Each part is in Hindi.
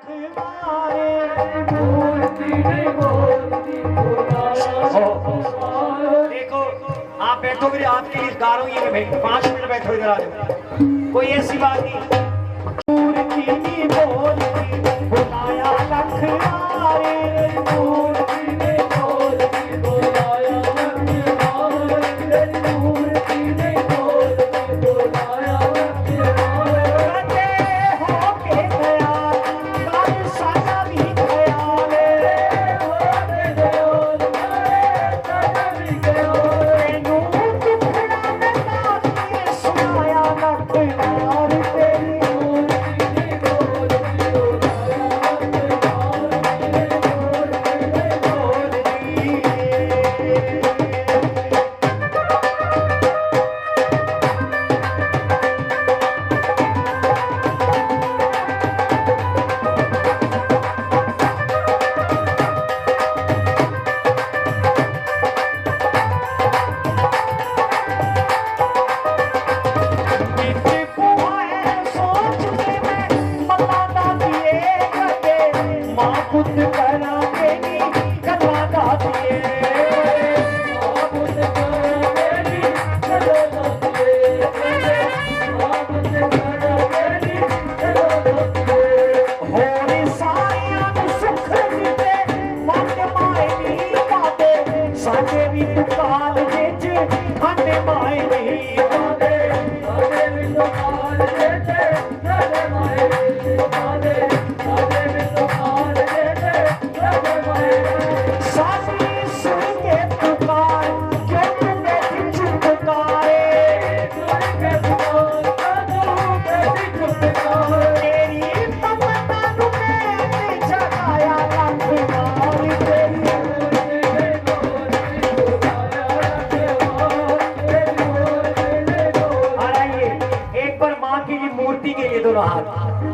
रखवारे देखो आप बैठोगे आपके लिए गा रहा हूँ ये भाई 5 मिनट बैठो इधर आ जाओ कोई ऐसी बात नहीं मूर्ति बोलती बुलाया रखवारे मूर्ति ने बोलती बुलाया रखवारे मूर्ति ने बोलती बुलाया रखवारे हो के गया कल साजा भी गया रे हो के गया तेनू टुकड़ा लगा के सुनाया रखवारे तेरी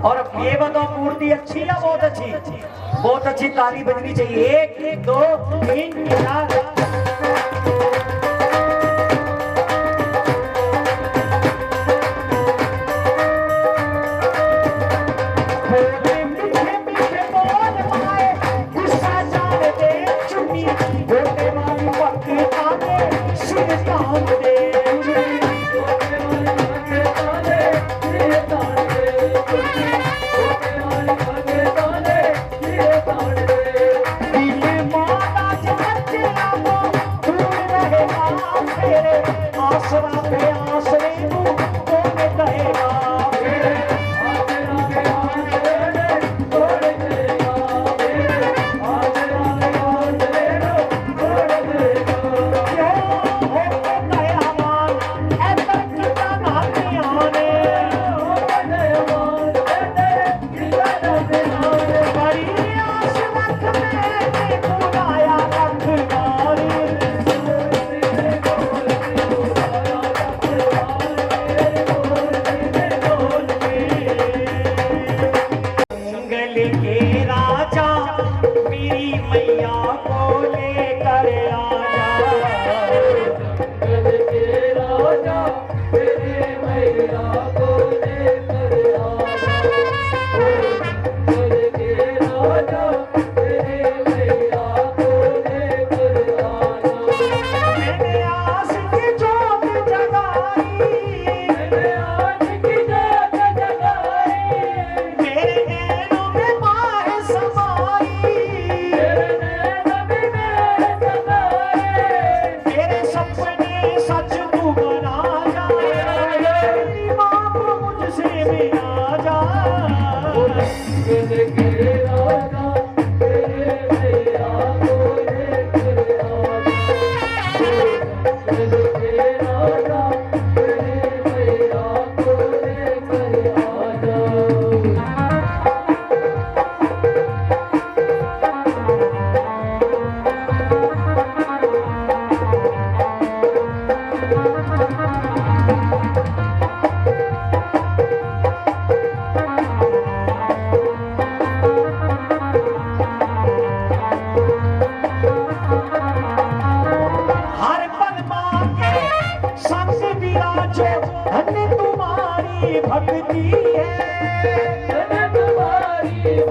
और अब ये बताओ मूर्ति अच्छी या बहुत अच्छी बहुत अच्छी ताली बजनी चाहिए 1 2 3 4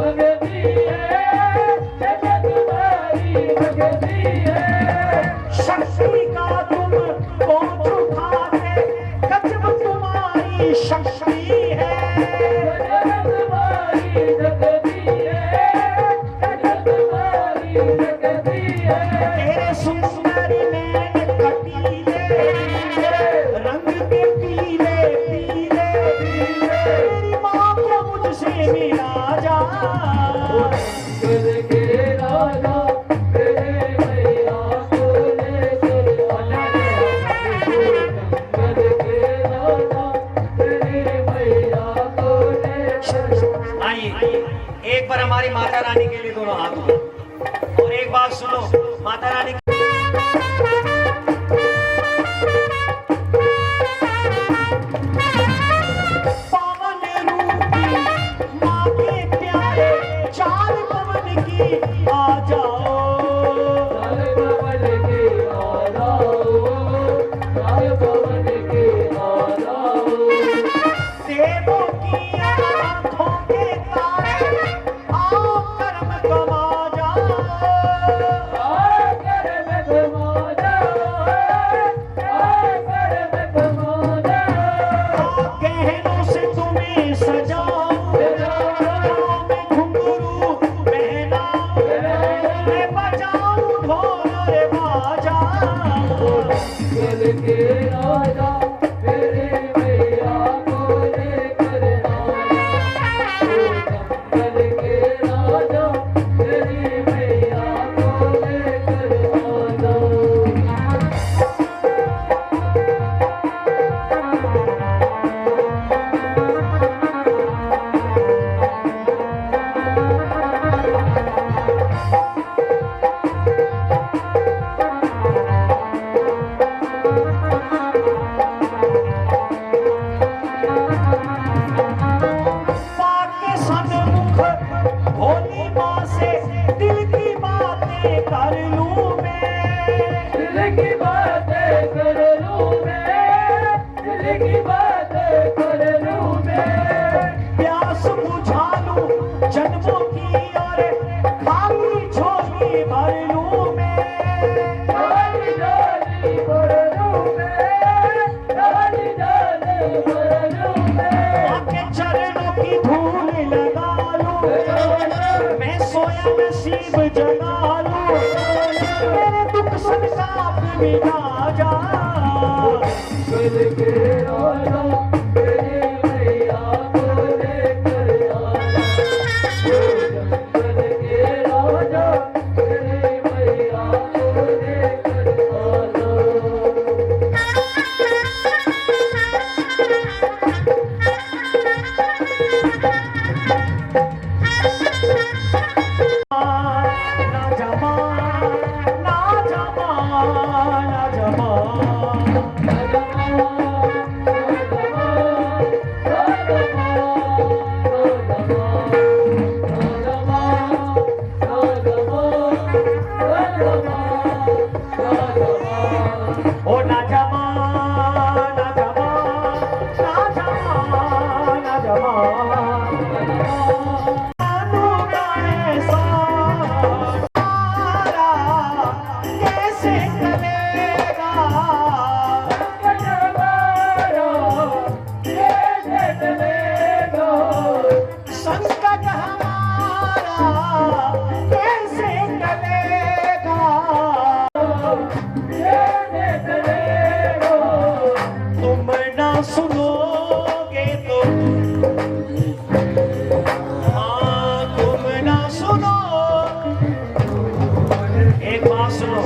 भगती है, जगत तुम्हारी भगती है। शक्ति का तुम पहुंच उठाते, गजब तुम्हारी शक्ति है। जगत तुम्हारी भगती है, जगत तुम्हारी भगती है। तेरे सुंदरी नैन कटीले, रंग के पीले पीले, तेरी माँ को मुझसे मिला जा। जंगल के राजा तेरे मैया को लेकर आना। जंगल के राजा तेरे मैया को लेकर। आइए एक बार हमारी माता रानी के लिए दोनों हाथ उठाओ और एक बात सुनो। माता रानी पावन रूपी माँ के प्यारे, चार पवन की आ जाओ। लाल पवन के आ जाओ, लाल पवन के आ जाओ। देवों की आँखों के तारे, आओ कर्म कमा जाओ। आकर मैं घुमा जाओ, आकर मैं घुमा जाओ। गहनों से तुम्हें सजाओ, मैं घुंघरू पहनाऊं, मैं बजाऊं ढोल रे बाजा। जंगल के राजा तेरे मैया को लेकर आना। जंगल के राजा तेरी मैया को लेकर आना। पाके सन्मुख भोली माँ से दिल की बातें कर लूं मैं। दिल की बातें कर लूं मैं, दिल की बातें कर लूं मैं। प्यास बुझा लूं जन्मों की और खाली झोली भर लूं मैं। डाली डाली भर लूं मैं, डाली डाली भर लूं मैं। आपके चरणों की धूल लगा लूं, मैं सोया नसीब जगा लूं, मेरे दुख संताप मिटा जा। जंगल के राजा तेरे मैया को लेकर आना। जंगल के राजा तेरे मैया को लेकर आना। ना जमा ना जमा ना जमा। ओ ना जमा ना जमा ना जमा ना जमा। अनुगा ऐसा तारा कैसे चलेगा। संकट हमारा कैसे टलेगा। तुम ना सुनोगे तो, हाँ तुम ना सुनो। एक बात सुनो,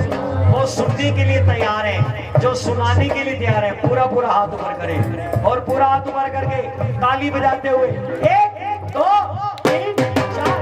वो सुनने के लिए तैयार है, जो सुनाने के लिए तैयार है, पूरा पूरा हाथ ऊपर करें और पूरा हाथ ऊपर करके ताली बजाते हुए 1 2 3 4।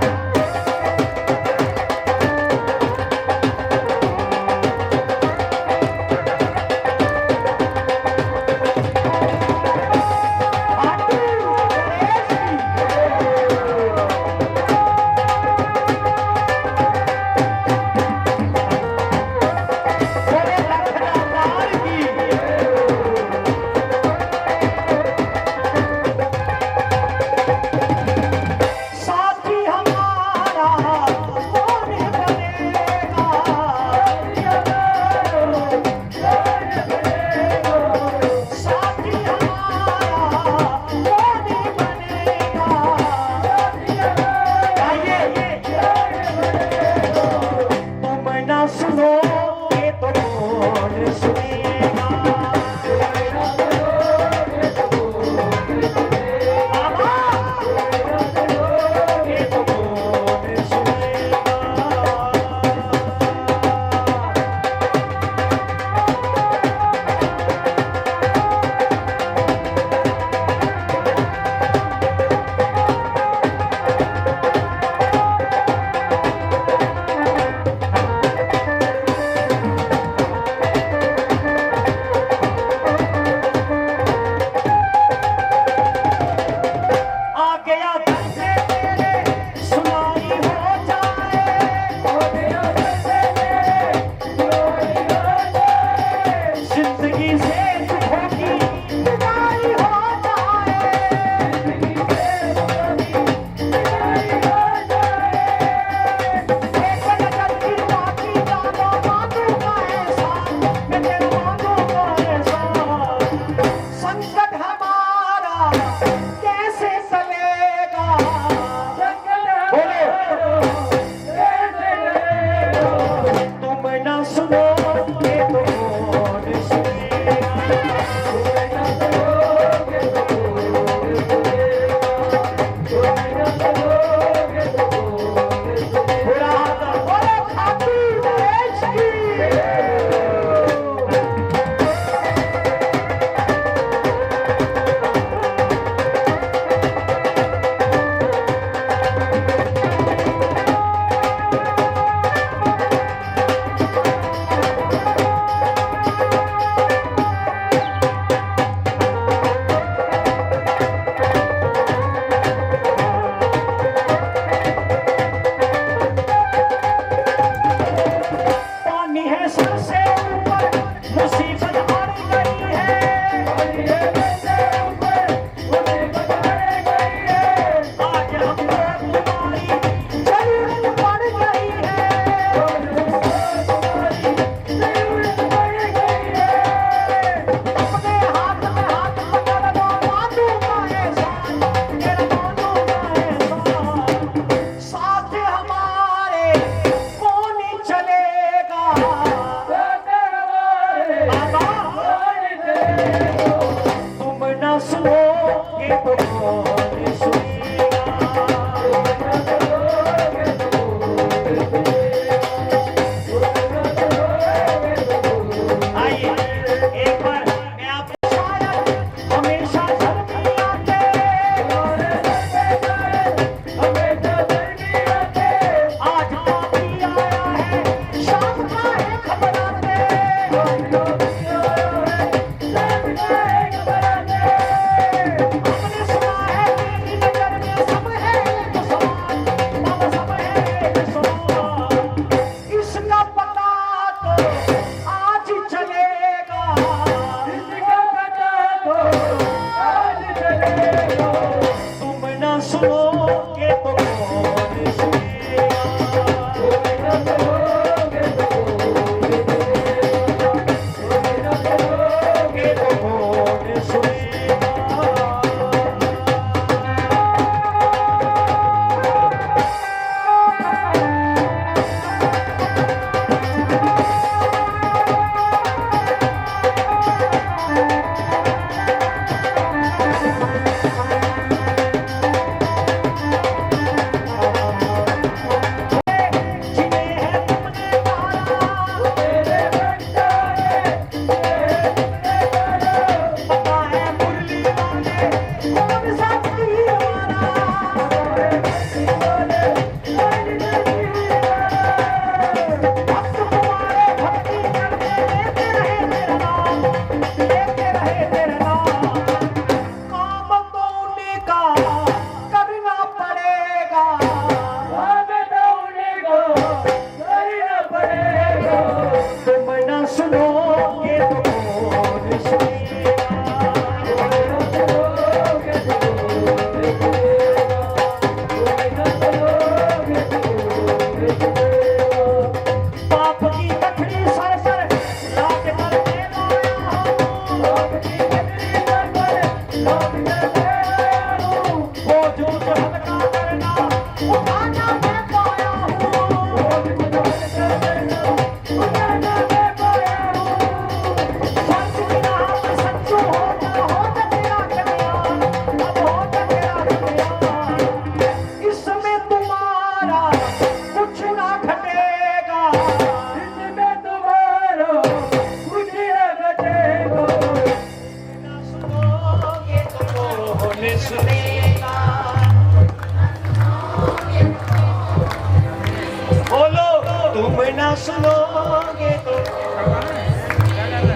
ना सुनोगे तो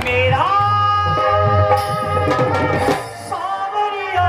मेरा सावरिया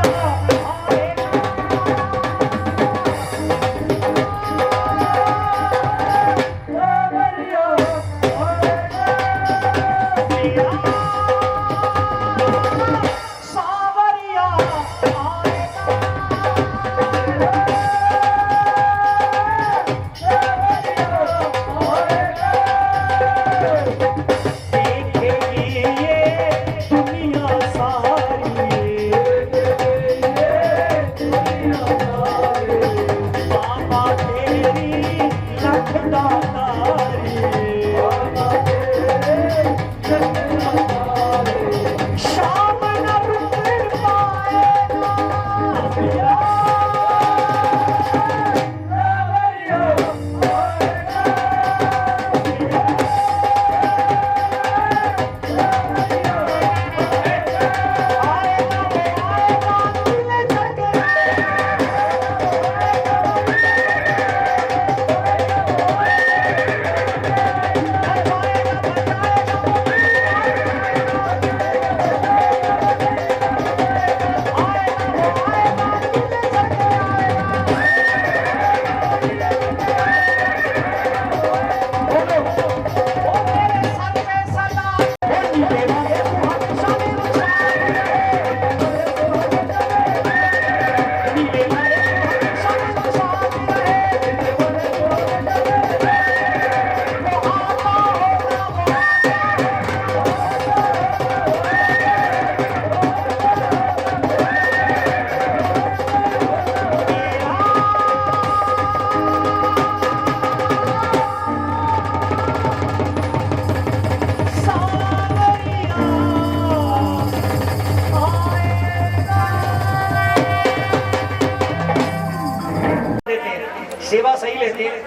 सेवा सही लेते हैं,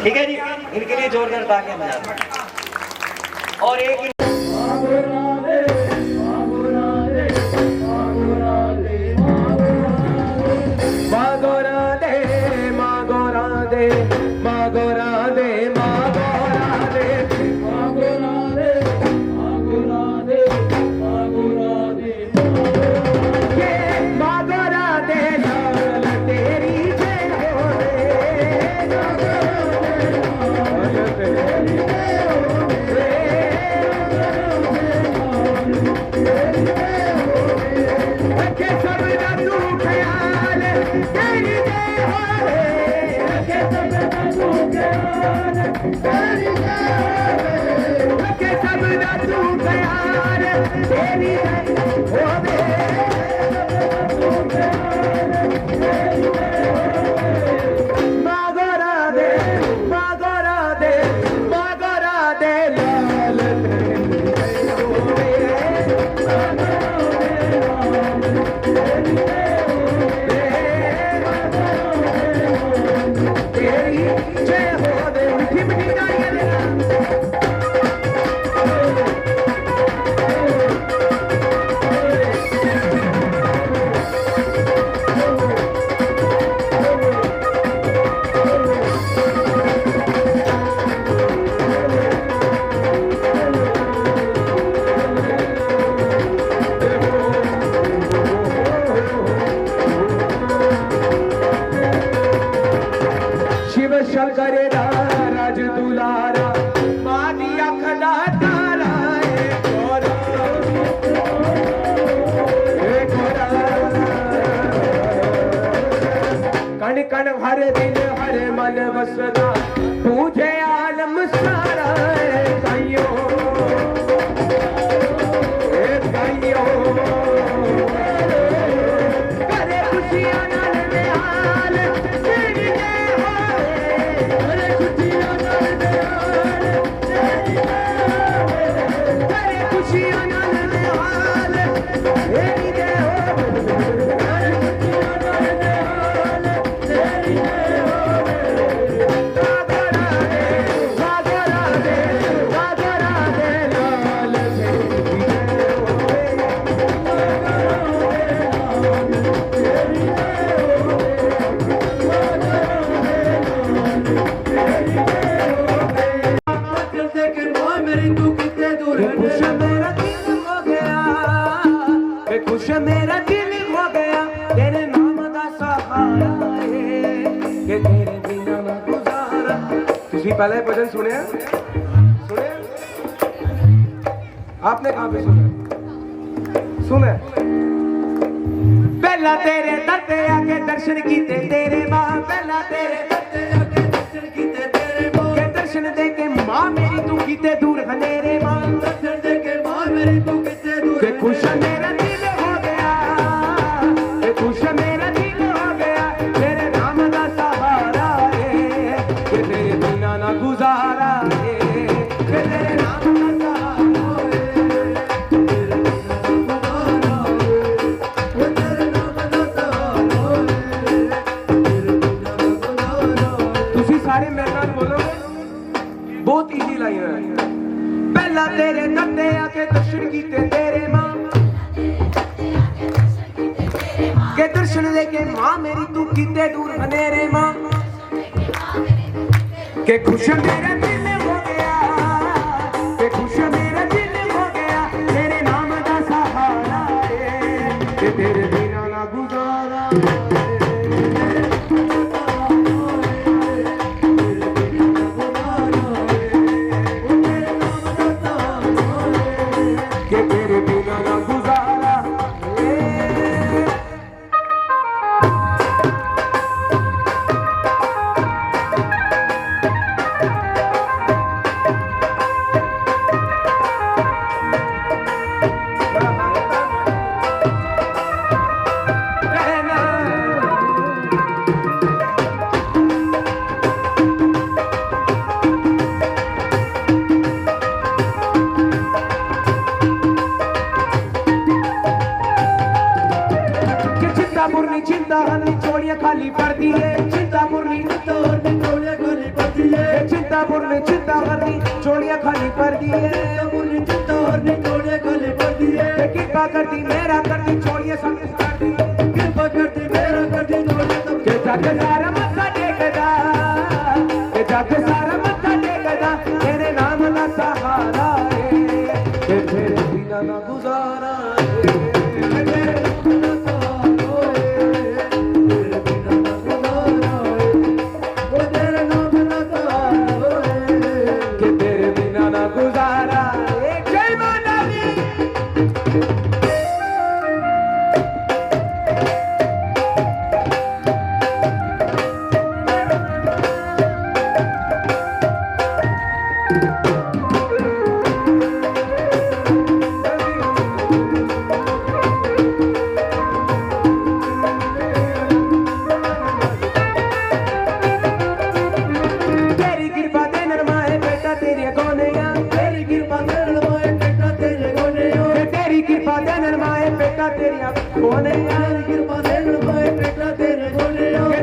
ठीक है जी। इनके लिए जोरदार तालियां बजाते। और एक कण हर दिन हर मन बसदा पूछे आलम सारा गाइयो करे खुशियां नाल निहाल तेरी दे होए करे खुशियां नाल निहाल तेरी दे करे खुशियां नाल निहाल तेरी दे होए ਤੁਸੀਂ पहले भजन सुने सुने आपने कहाँ पे सुने पहला तेरे दर ते आके दर्शन कीते तेरे मां पहला तेरे दर ते आके दर्शन कीते तेरे मां के दर्शन दे के मां मेरी तू कीते दूर हनेरे मां दर्शन दे के मां मेरी तू कीते दूर के खुश मेरा दिल हो गया के खुश मेरा दिल हो गया तेरे नाम का सहारा है के तेरे बिना ना गुजारा है के तेरे नाम का सारे मेरे नाल बोलोगे बहुत इजी लाइन है पहला तेरे दर्दे आके दर्शन कीते तेरे मां के दर्शन लेके मां मेरी तू कीते दूर हनेरे मां के खुश मेरा दिल हो गया के खुश मेरा दिल हो गया तेरे नाम का सहारा है के तेरे बिना ना गुजारा चिंता हरनी चोड़ियां खाली पड़ दी है चिंता मुरनी चोड़ियां खाली पड़ दी है चिंता मुरनी चिंता हरनी चोड़ियां खाली पड़ दी है चिंता हरनी चोड़ियां खाली पड़ दी है कृपा करती मेरा करती चोड़ियां सब कर दी कृपा करती मेरा करती चोड़ियां सब के जाके सारा मत्था टेकदा के जाके सारा मत्था टेकदा तेरे नाम का सहारा है के तेरे बिना ना गुजारा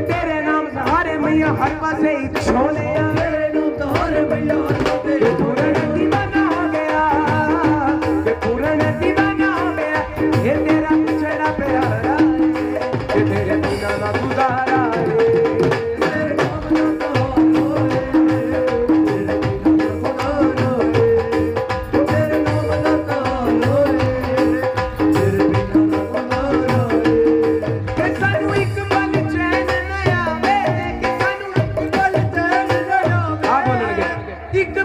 तेरे नाम सहारे मैया हर पासे छोले तेरे नाम सहारे मैया हर पासे पूरा दीवाना हो गया के पूरा दीवाना हो गया ये तेरा पिछड़ा प्यारा ये तेरे बिना ना गुजारा एक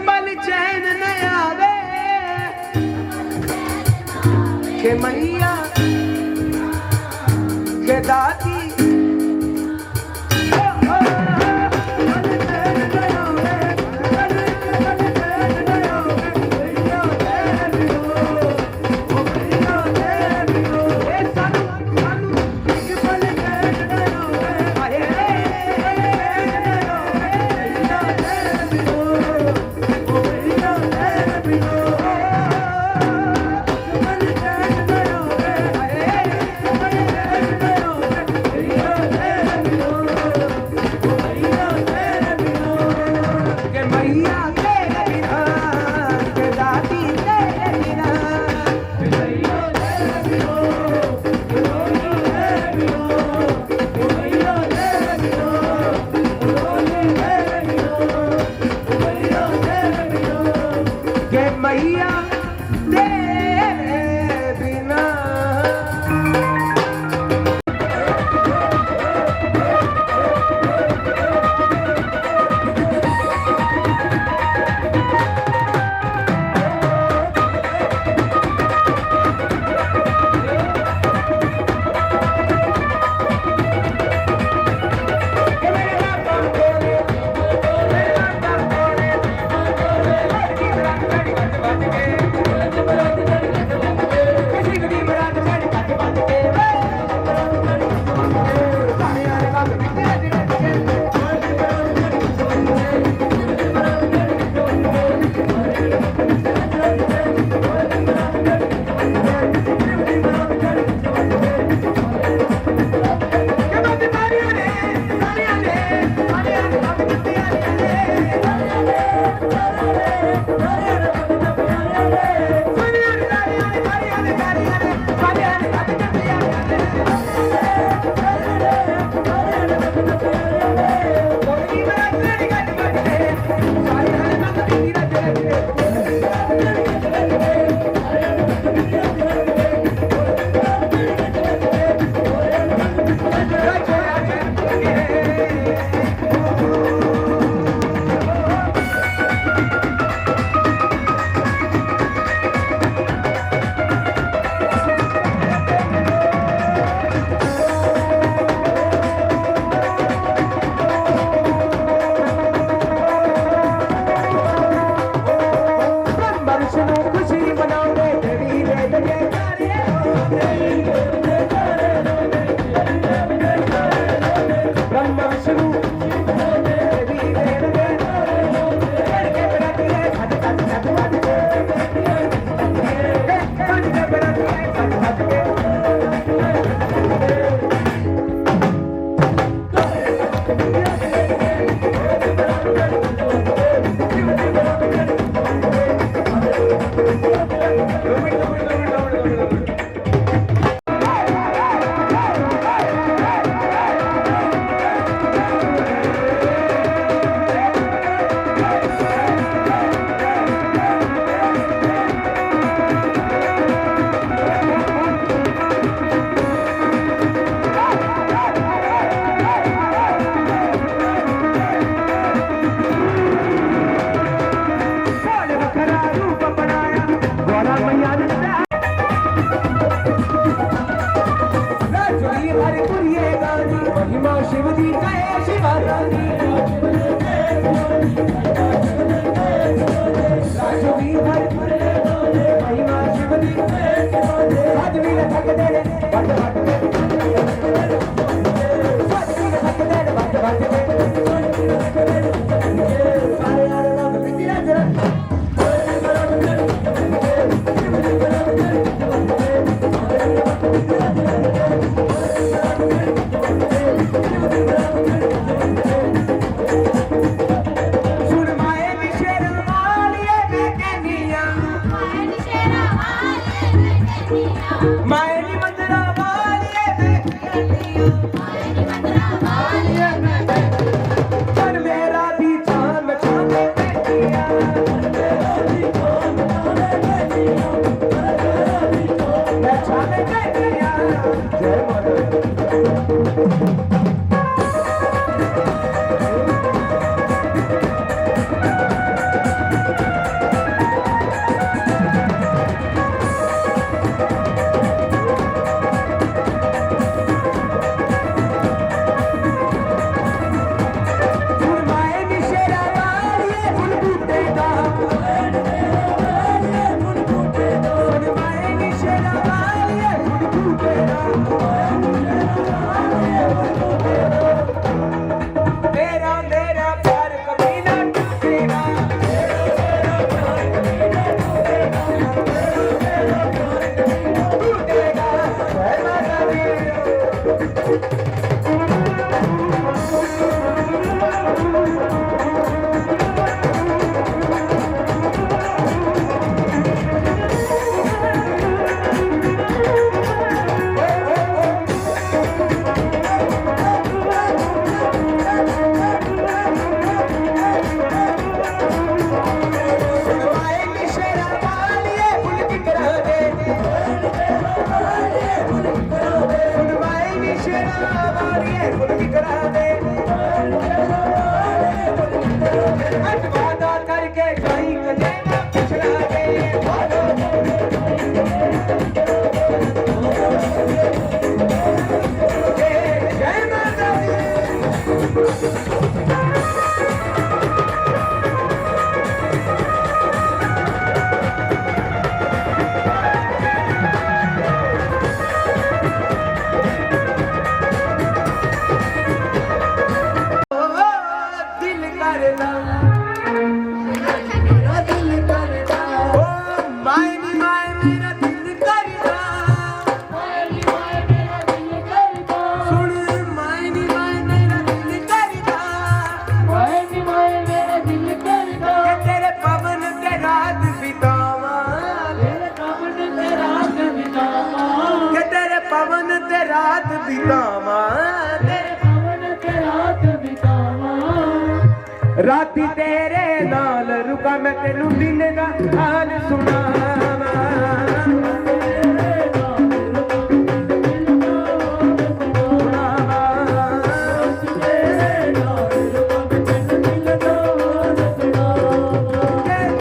राती तेरे नाल रुका मैं तेनू दिल दा हाल सुनावा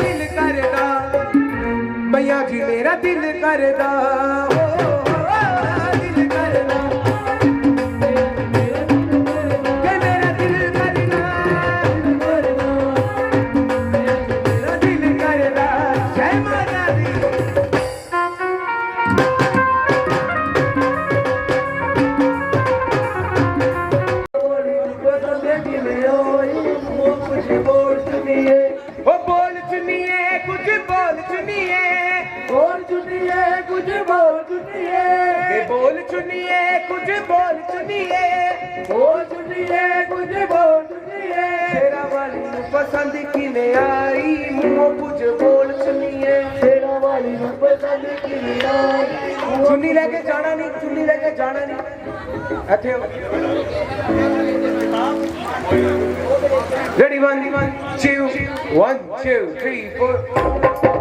दिल करदा भैया जी मेरा दिल करदा बोल चुनिए कुछ बोल चुनिए बोल चुनिए कुछ बोल चुनिए शेरा वाली नू पसंद किने आई मुंह कुछ बोल चुनिए शेरा वाली नू पसंद किने आई चुन्नी लेके जाना नहीं चुन्नी लेके जाना नहीं ਇੱਥੇ रेडी 1 2 1 2 3 4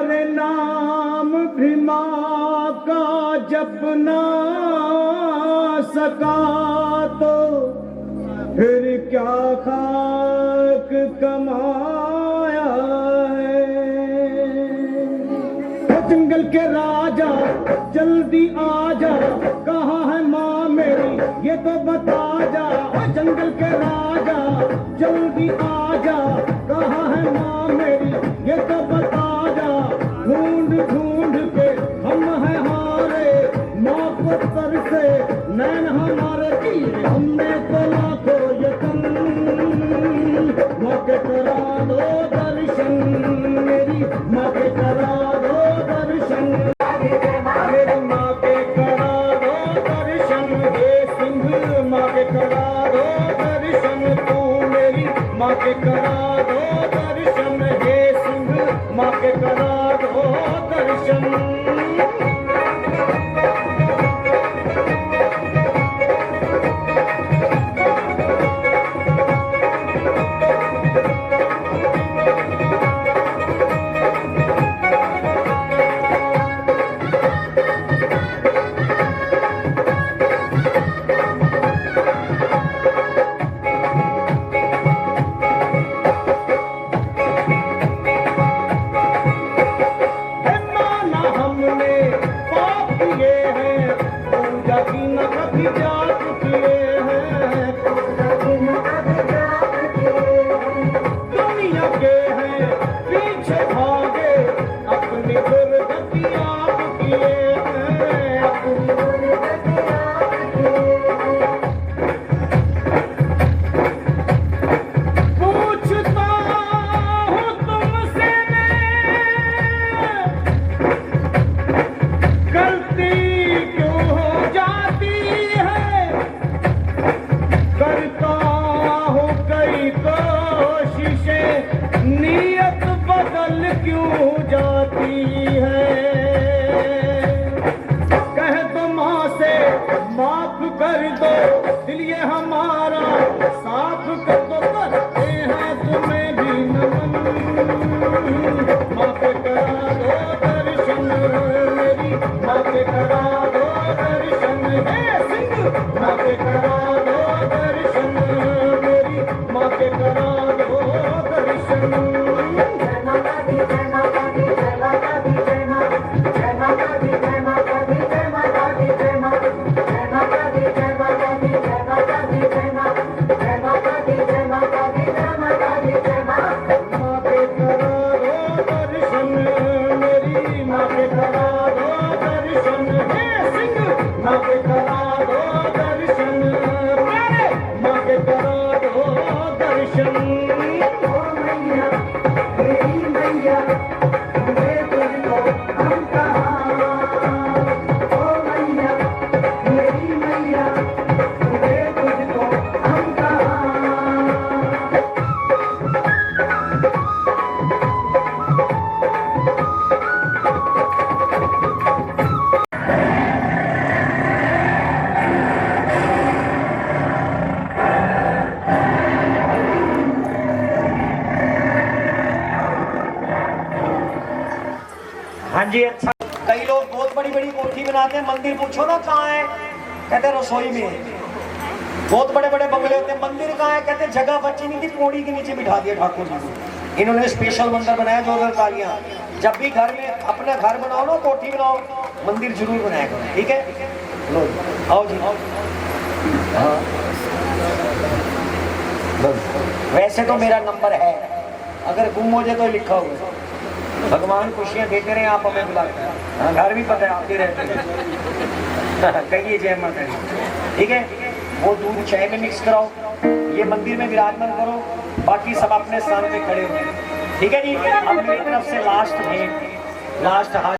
अरे नाम भी माँ का जप ना सका तो फिर क्या खाक कमाया है। जंगल के राजा जल्दी आ जा, कहाँ है माँ मेरी ये तो बता जा। जंगल के राजा जल्दी आ जा, कहाँ है माँ मेरी ये तो बता जा। ढूंढ ढूंढ के हम हैं हारे, माँ को तरसे नैन हमारे तीर। हमने तो लाखों यतन, माँ के करा दो दर्शन मेरी, माँ के करा दो दर्शन मेरी, माँ के करा दो दर्शन हे सिंह, माँ के करा दो दर्शन तू मेरी, माँ के करा दो दर्शन हे सिंह, माँ के करा दो दर्शन। हाँ जी अच्छा। कई लोग बहुत बड़ी बड़ी कोठी बनाते हैं, मंदिर पूछो ना कहाँ है, कहते हैं रसोई में। बहुत बड़े बड़े बंगले होते हैं, मंदिर कहाँ है, कहते हैं जगह बची नहीं थी, पौड़ी के नीचे बिठा दिया ठाकुर जी को। इन्होंने स्पेशल मंदिर बनाया जोरदार तालियां। जब भी घर में अपना घर बनाओ ना, कोठी बनाओ, मंदिर जरूर बनाया करो, ठीक है। लो आओ जी आओ। हाँ वैसे तो मेरा नंबर है, अगर गुम हो जाए तो लिखा हुआ। भगवान खुशियां देते रहे, आप हमें बुलाते हैं। घर भी पता है आपके रहते हैं। कहिए जय माता दी, ठीक है। वो दूध चाय में मिक्स कराओ, ये मंदिर में विराजमान करो, बाकी सब अपने स्थान पे खड़े हो, ठीक है जी। अब मेरी तरफ से लास्ट में लास्ट हाथ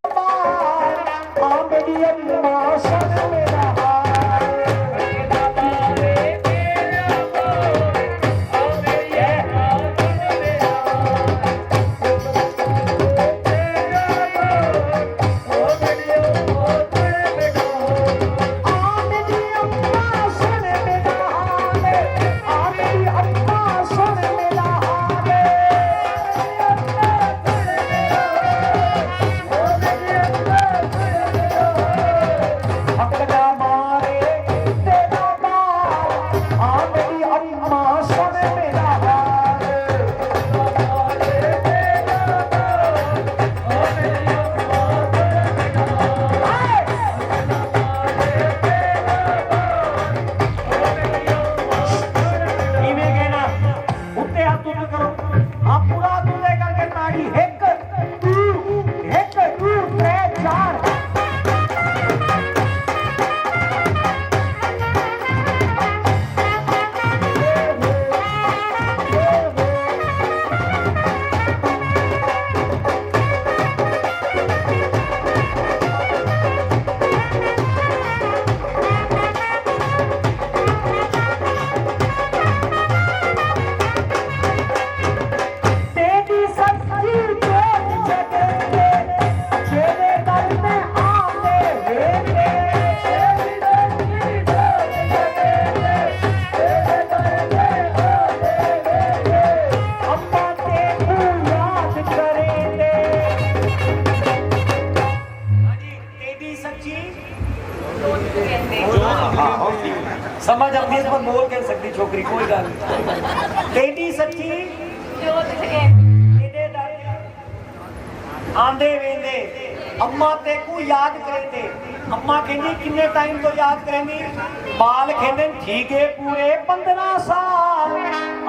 समझ आती है पर बोल कह सकती छोकरी कोई गल तेरी सच्ची आंदे वेंदे अम्मा ते को याद करेंदे अम्मा कहंदी किन्ने टाइम तो याद करेंदी बाल कहंदे ठीक है पूरे 15 साल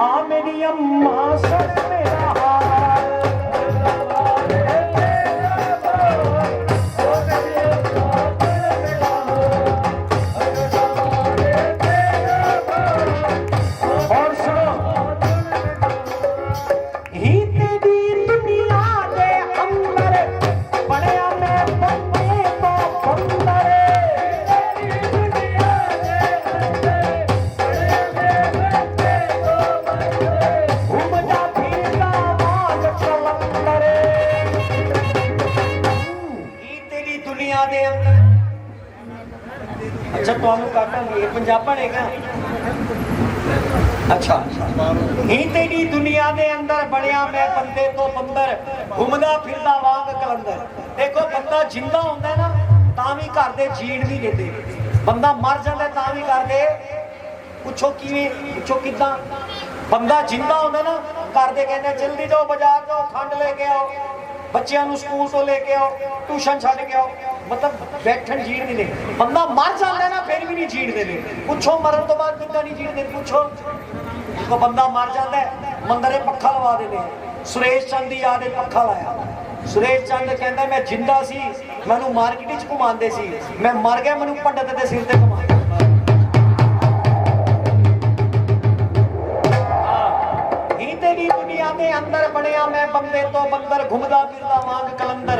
आ मेरी अम्मा सुन मेरा हाल अच्छा ਤੁਹਾਨੂੰ ਕਾਟਾਂਗੇ ਪੰਜਾਬਣ ਹੈਗਾ अच्छा ही तेरी दुनिया दे अंदर बड़िया मैं बंदे तो बंदर घूमदा फिरदा वांग कलंदर देखो बंदा जिंदा होंदा ना तां भी घर दे जीण नहीं देते बंदा मर जांदा तां भी घर दे पुछो किवें पुछो किदां बंदा जिंदा होंदा ना घर दे कहंदे जल्दी जाओ बाजार जाओ खंड लेके आओ बच्चों को स्कूल तो लेके आओ ट्यूशन छड़ के आओ मतलब बैठन जीण नहीं दे बंदा मर जाता है ना फिर भी नहीं जीण दे पूछो मरण तो बाद कितना नहीं जीण दे पूछो तो बंदा मर जाता है मंदरे पक्खा लवा देने सुरेश चंद की याद पक्खा लाया सुरेश चंद कहता मैं जिंदा सी मैनू मार्केट च घुमाते सी मैं मर गया मैनू पंडित के सिर से घुमा तेरी दुनिया के अंदर बनया मैं बंदे तो बंदर घुमदा फिरदा वांग कलंदर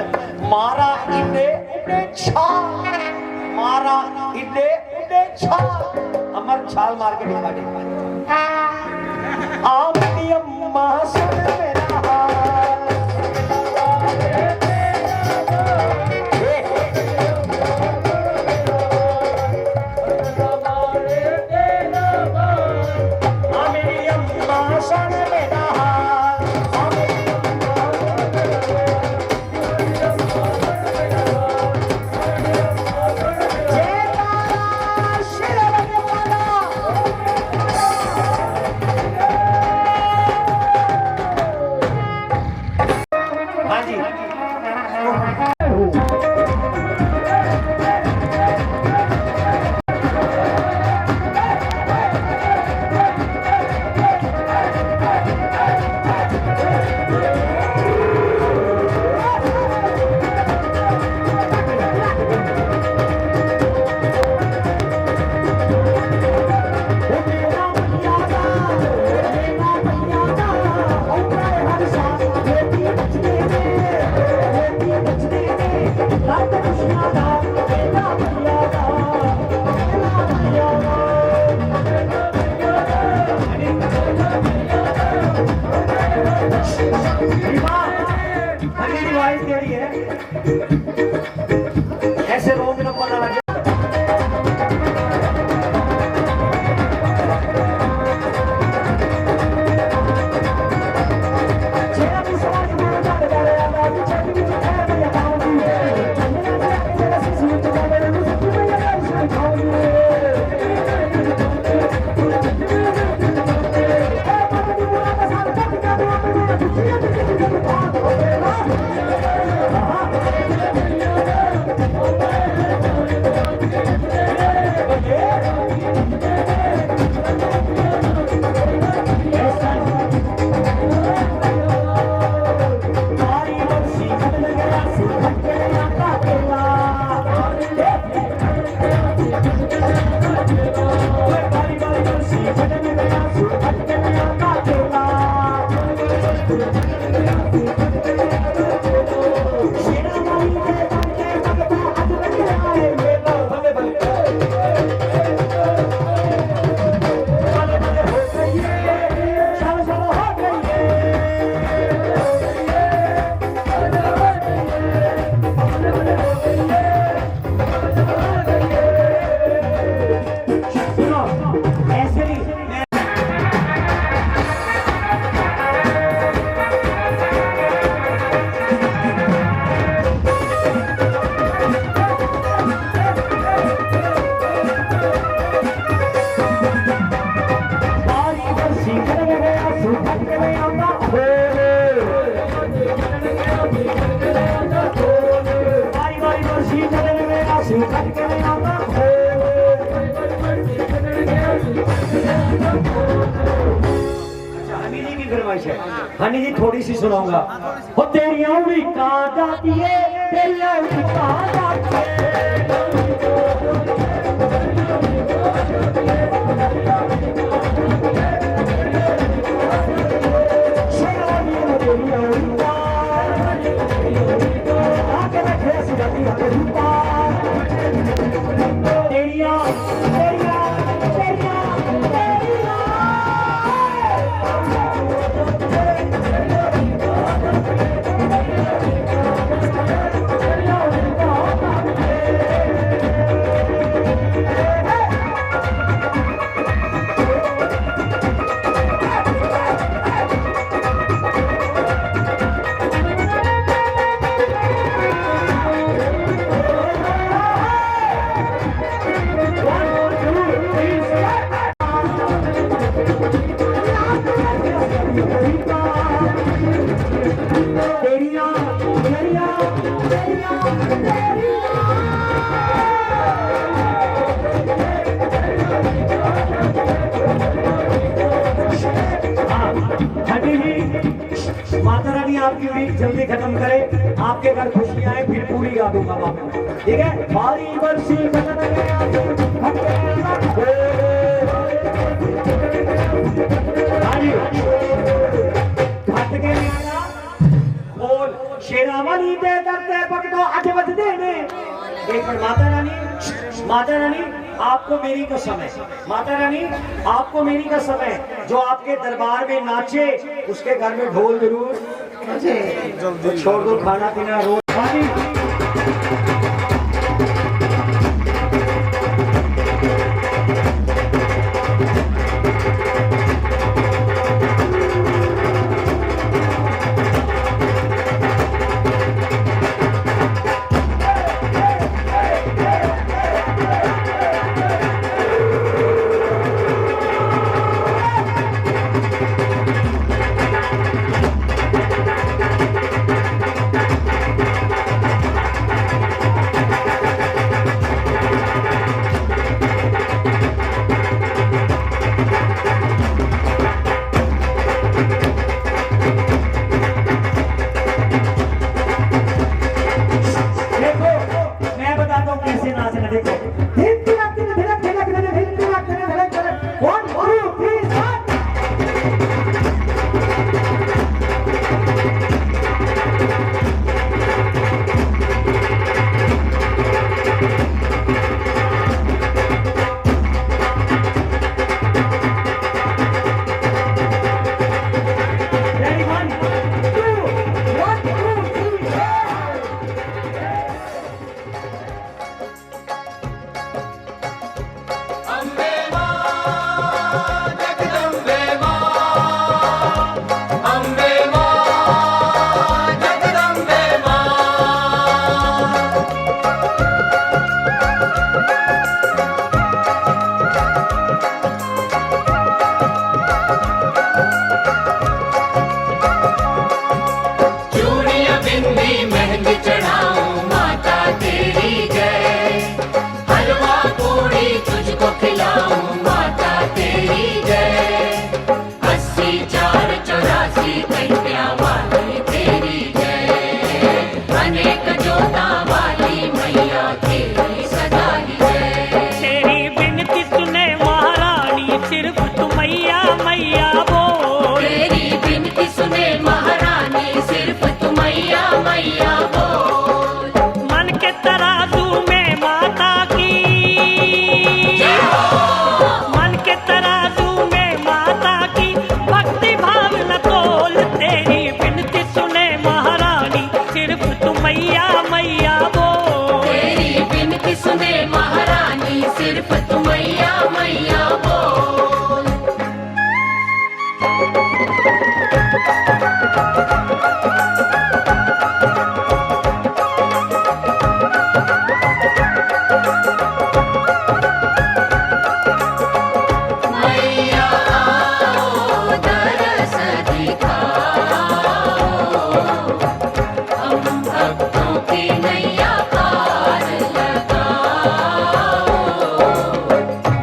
मारा इदे उडे छाल मारा इदे उडे छाल अमर छाल मार के दिखा दे आ मेरी अम्मा सुन मेरा हाल आ मेरी अम्मा सुन मेरा हाल हाँ जी ऐसे रोग न पता लगे फरमाइश है। हनी जी थोड़ी सी सुनाऊंगा। हो तेरी उंगली कहाँ जाती है, तेरी उंगली कहाँ जाती है, माता रानी आपकी उम्मीद जल्दी खत्म करे, आपके घर खुशियां आए, फिर पूरी गा दूंगा बाबा। ठीक है, भारी बरसी बोल शेरावाली दे करते पकड़ो 8 बजते ने। एक बार माता रानी आपको मेरी कसम है, माता रानी आपको मेरी कसम है, जो आपके दरबार में नाचे उसके घर में ढोल जरूर तो छोड़ दो खाना पीना रोज।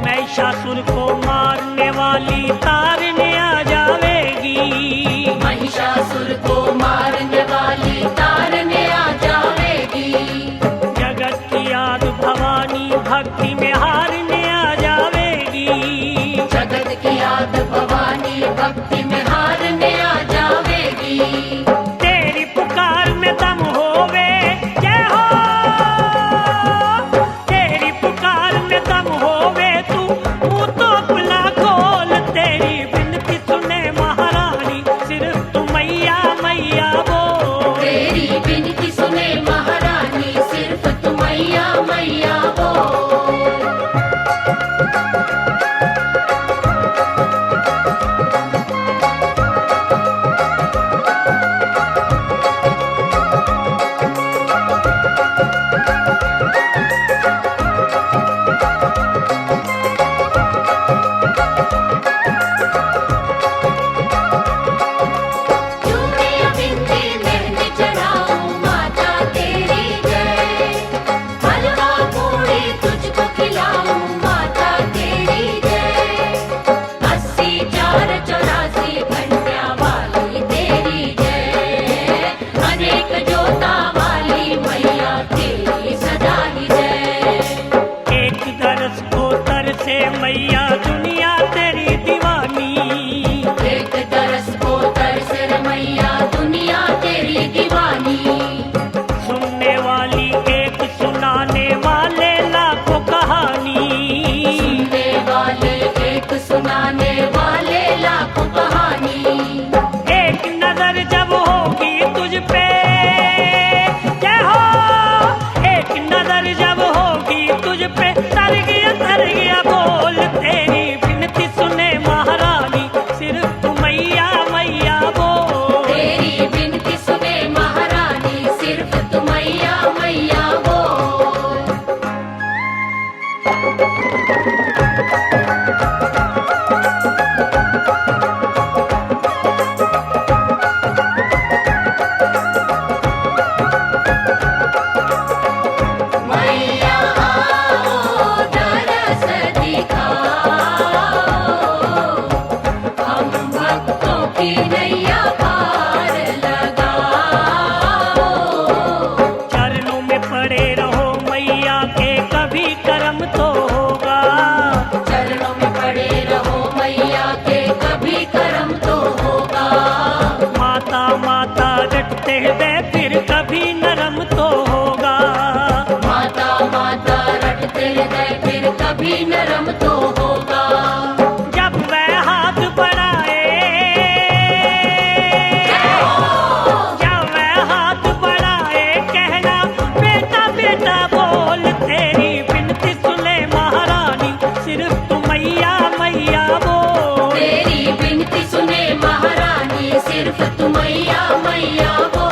महिषासुर को मारने वाली तारने आ जावेगी। मैया मैया बोल। मैया आओ दरस दिखाओ, हम भक्तों की नैया पार लगाओ। चरणों में पड़े रहो मैया के, कभी कर्म तो होगा। चरणों में पड़े रहो मैया के, कभी कर्म तो होगा। माता माता रटते हुए फिर कभी नरम तो होगा। माता माता रटते गए फिर कभी नरम तो होगा। जब वह हाथ बढ़ाए, जब वह हाथ बढ़ाए, कहना बेटा बेटा बोल, तेरी बिनती सुने महारानी, सिर्फ तू मैया मैया बोल। तेरी बिनती सुने महारानी, सिर्फ तू मैया मैया बोल।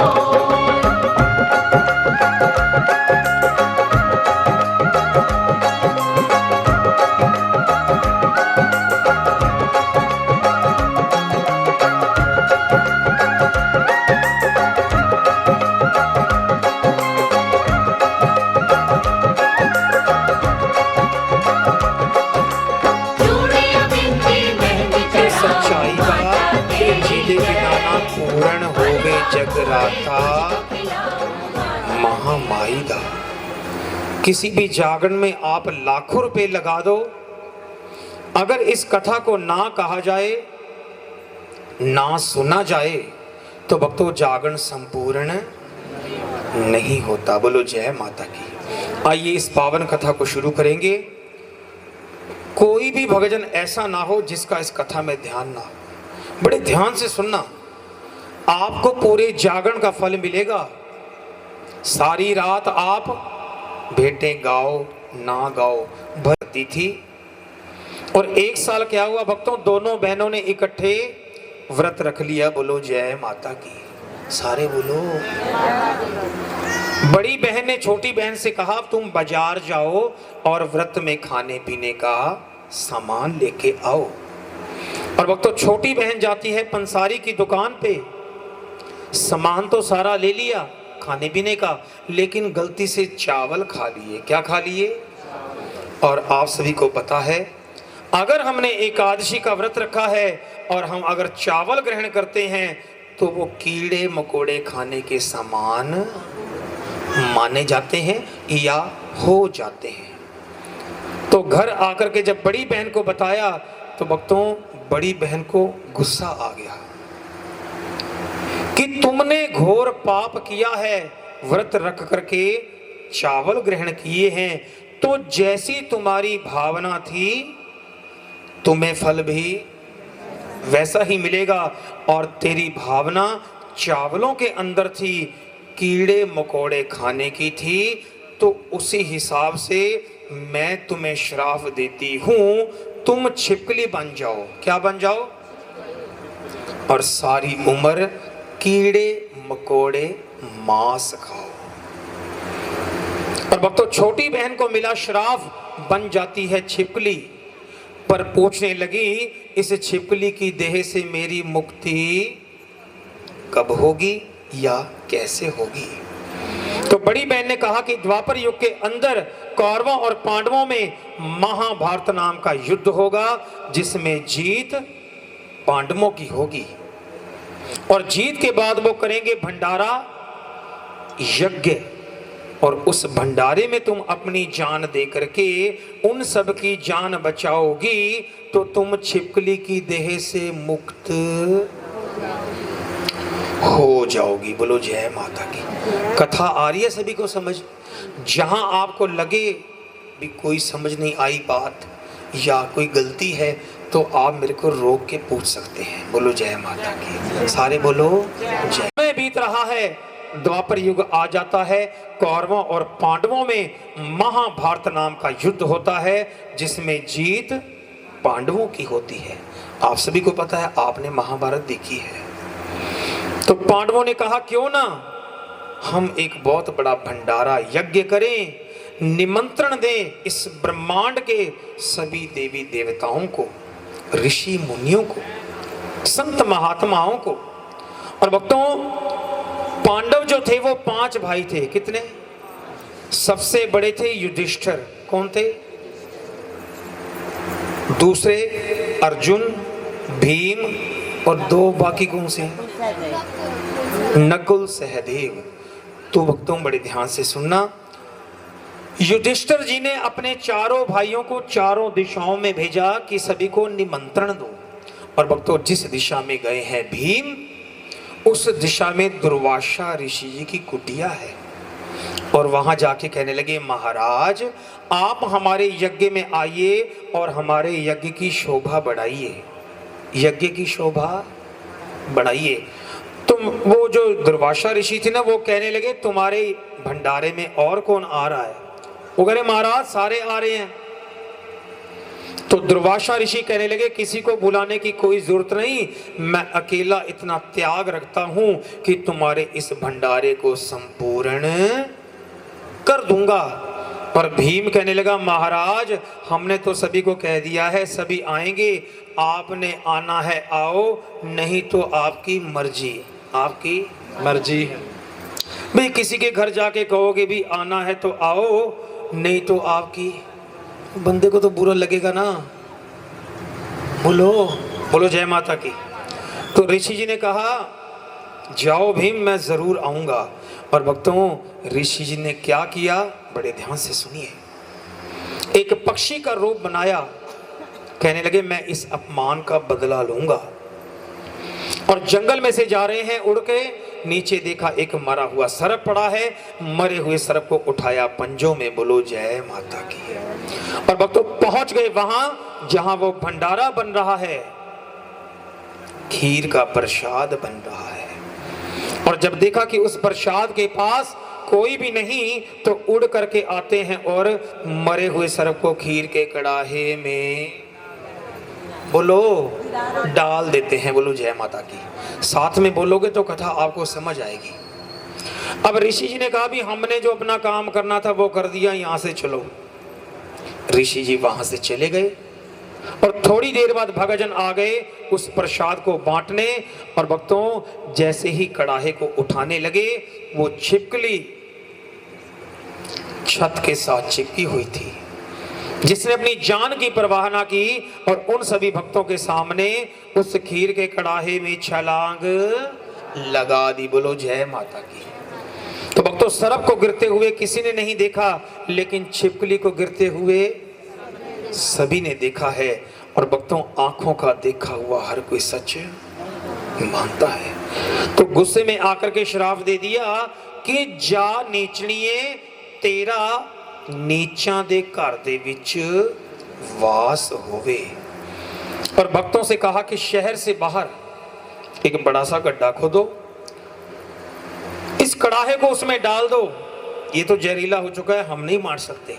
चूड़ियां बिंदी मेहंदी चढ़ाओ, सच्चाई बा माता तेरी जिदे के नाना पूर्ण होवे जगराता महामाई दा। किसी भी जागरण में आप लाखों रुपए लगा दो, अगर इस कथा को ना कहा जाए, ना सुना जाए, तो भक्तों जागरण संपूर्ण नहीं होता। बोलो जय माता की। आइए इस पावन कथा को शुरू करेंगे। कोई भी भगजन ऐसा ना हो जिसका इस कथा में ध्यान ना हो। बड़े ध्यान से सुनना, आपको पूरे जागरण का फल मिलेगा। सारी रात आप भेंटें गाओ ना गाओ भरती थी। और एक साल क्या हुआ भक्तों, दोनों बहनों ने इकट्ठे व्रत रख लिया। बोलो जय माता की। सारे बोलो। बड़ी बहन ने छोटी बहन से कहा तुम बाजार जाओ और व्रत में खाने पीने का सामान लेके आओ। और भक्तों छोटी बहन जाती है पंसारी की दुकान पे, सामान तो सारा ले लिया खाने पीने का, लेकिन गलती से चावल खा लिए। क्या खा लिए? और आप सभी को पता है, अगर हमने एकादशी का व्रत रखा है और हम अगर चावल ग्रहण करते हैं तो वो कीड़े मकोड़े खाने के समान माने जाते हैं या हो जाते हैं। तो घर आकर के जब बड़ी बहन को बताया तो भक्तों बड़ी बहन को गुस्सा आ गया कि तुमने घोर पाप किया है, व्रत रख करके चावल ग्रहण किए हैं, तो जैसी तुम्हारी भावना थी तुम्हें फल भी वैसा ही मिलेगा। और तेरी भावना चावलों के अंदर थी, कीड़े मकोड़े खाने की थी, तो उसी हिसाब से मैं तुम्हें श्राप देती हूं, तुम छिपकली बन जाओ। क्या बन जाओ? और सारी उम्र कीड़े मकोड़े मांस खाओ। और भक्तों छोटी बहन को मिला श्राप, बन जाती है छिपकली, पर पूछने लगी इस छिपकली की देह से मेरी मुक्ति कब होगी या कैसे होगी? तो बड़ी बहन ने कहा कि द्वापर युग के अंदर कौरवों और पांडवों में महाभारत नाम का युद्ध होगा, जिसमें जीत पांडवों की होगी। और जीत के बाद वो करेंगे भंडारा यज्ञ, और उस भंडारे में तुम अपनी जान दे करके उन सब की जान बचाओगी, तो तुम छिपकली की देह से मुक्त हो जाओगी। बोलो जय माता की। कथा आ रही है सभी को समझ? जहां आपको लगे भी कोई समझ नहीं आई बात या कोई गलती है तो आप मेरे को रोक के पूछ सकते हैं। बोलो जय माता की। सारे बोलो जय। में बीत रहा है, द्वापर युग आ जाता है, कौरवों और पांडवों में महाभारत नाम का युद्ध होता है, जिसमें जीत पांडवों की होती है। आप सभी को पता है, आपने महाभारत देखी है। तो पांडवों ने कहा क्यों ना हम एक बहुत बड़ा भंडारा यज्ञ करें, निमंत्रण दें इस ब्रह्मांड के सभी देवी देवताओं को, ऋषि मुनियों को, संत महात्माओं को। और भक्तों, पांडव जो थे वो 5 भाई थे। कितने? सबसे बड़े थे युधिष्ठिर। कौन थे? दूसरे अर्जुन, भीम, और 2 बाकी कौन से? नकुल, सहदेव। तो भक्तों बड़े ध्यान से सुनना, युधिष्ठिर जी ने अपने चारों भाइयों को चारों दिशाओं में भेजा कि सभी को निमंत्रण दो। और भक्तों जिस दिशा में गए हैं भीम, उस दिशा में दुर्वासा ऋषि जी की कुटिया है। और वहां जाके कहने लगे, महाराज आप हमारे यज्ञ में आइए और हमारे यज्ञ की शोभा बढ़ाइए, यज्ञ की शोभा बढ़ाइए। तुम, वो जो दुर्वासा ऋषि थे ना, वो कहने लगे तुम्हारे भंडारे में और कौन आ रहा है? वो कह रहे महाराज सारे आ रहे हैं। तो दुर्वासा ऋषि कहने लगे किसी को बुलाने की कोई जरूरत नहीं, मैं अकेला इतना त्याग रखता हूं कि तुम्हारे इस भंडारे को संपूर्ण कर दूंगा। पर भीम कहने लगा, महाराज हमने तो सभी को कह दिया है सभी आएंगे, आपने आना है आओ, नहीं तो आपकी मर्जी। आपकी मर्जी है भाई, किसी के घर जाके कहोगे भी आना है तो आओ, नहीं तो आपकी। बंदे को तो बुरा लगेगा ना। बोलो बोलो जय माता की। तो ऋषि जी ने कहा जाओ भीम, मैं जरूर आऊंगा। और भक्तों ऋषि जी ने क्या किया, बड़े ध्यान से सुनिए। एक पक्षी का रूप बनाया, कहने लगे मैं इस अपमान का बदला लूंगा। और जंगल में से जा रहे हैं उड़ के, नीचे देखा एक मरा हुआ सर्प पड़ा है, मरे हुए सर्प को उठाया पंजों में, बोलो जय माता की। और भक्तों पहुंच गए वहां जहां वो भंडारा बन रहा है, खीर का प्रसाद बन रहा है। और जब देखा कि उस प्रसाद के पास कोई भी नहीं, तो उड़ करके आते हैं और मरे हुए सर्प को खीर के कड़ाहे में बोलो डाल देते हैं। बोलो जय माता की। साथ में बोलोगे तो कथा आपको समझ आएगी। अब ऋषि जी ने कहा भी हमने जो अपना काम करना था वो कर दिया, यहां से चलो। ऋषि जी वहां से चले गए और थोड़ी देर बाद भगतजन आ गए उस प्रसाद को बांटने। और भक्तों जैसे ही कड़ाहे को उठाने लगे, वो छिपकली छत के साथ चिपकी हुई थी, जिसने अपनी जान की परवाह ना की और उन सभी भक्तों के सामने उस खीर के कड़ाहे में छलांग लगा दी। बोलो जय माता की। तो भक्तों सर्प को गिरते हुए किसी ने नहीं देखा, लेकिन छिपकली को गिरते हुए सभी ने देखा है। और भक्तों आंखों का देखा हुआ हर कोई सच मानता है। तो गुस्से में आकर के श्राप दे दिया कि जा नीचड़िए, तेरा नीचा दे घर दे विच वास होवे। और भक्तों से कहा कि शहर से बाहर एक बड़ा सा गड्ढा खोदो, इस कड़ाहे को उसमें डाल दो, ये तो जहरीला हो चुका है, हम नहीं मार सकते।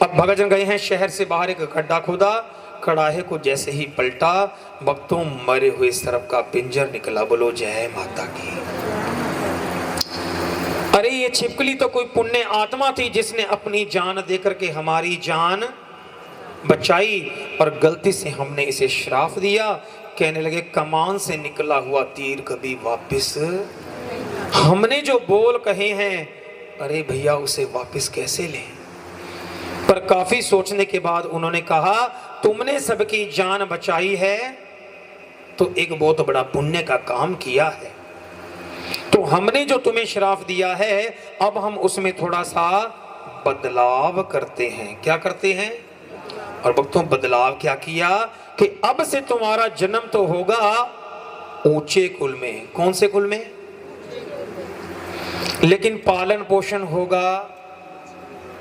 अब भगतजन गए हैं शहर से बाहर, एक गड्ढा खोदा, कड़ाहे को जैसे ही पलटा, भक्तों मरे हुए सर्प का पिंजर निकला। बोलो जय माता की। अरे ये छिपकली तो कोई पुण्य आत्मा थी जिसने अपनी जान देकर के हमारी जान बचाई, और गलती से हमने इसे श्राप दिया। कहने लगे कमान से निकला हुआ तीर कभी वापस, हमने जो बोल कहे हैं अरे भैया उसे वापस कैसे लें। पर काफी सोचने के बाद उन्होंने कहा तुमने सबकी जान बचाई है तो एक बहुत बड़ा पुण्य का काम किया है, तो हमने जो तुम्हें श्राप दिया है अब हम उसमें थोड़ा सा बदलाव करते हैं। क्या करते हैं? और भक्तों बदलाव क्या किया कि अब से तुम्हारा जन्म तो होगा ऊंचे कुल में। कौन से कुल में? लेकिन पालन पोषण होगा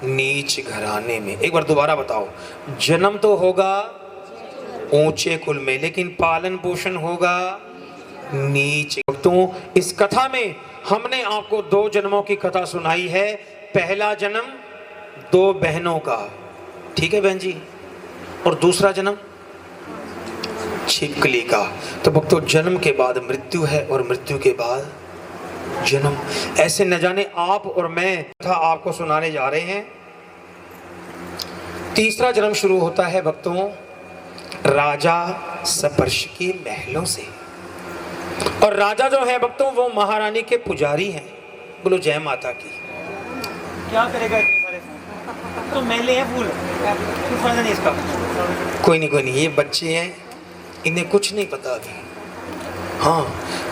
नीच घराने में। एक बार दोबारा बताओ, जन्म तो होगा ऊंचे कुल में, लेकिन पालन पोषण होगा नीच। तो इस कथा में हमने आपको 2 जन्मों की कथा सुनाई है। पहला जन्म 2 बहनों का, ठीक है बहन जी, और दूसरा जन्म छिपकली का। तो भक्तों जन्म के बाद मृत्यु है और मृत्यु के बाद जन्म। ऐसे न जाने आप और मैं कथा आपको सुनाने जा रहे हैं। तीसरा जन्म शुरू होता है भक्तों राजा सपर्श के महलों से। और राजा जो है भक्तों वो महारानी के पुजारी हैं। बोलो जय माता की। क्या करेगा इतने सारे फूल? तो मैले हैं फूल, कुछ फायदा नहीं इसका। कोई नहीं, ये बच्चे हैं, इन्हें कुछ नहीं पता अभी। हाँ,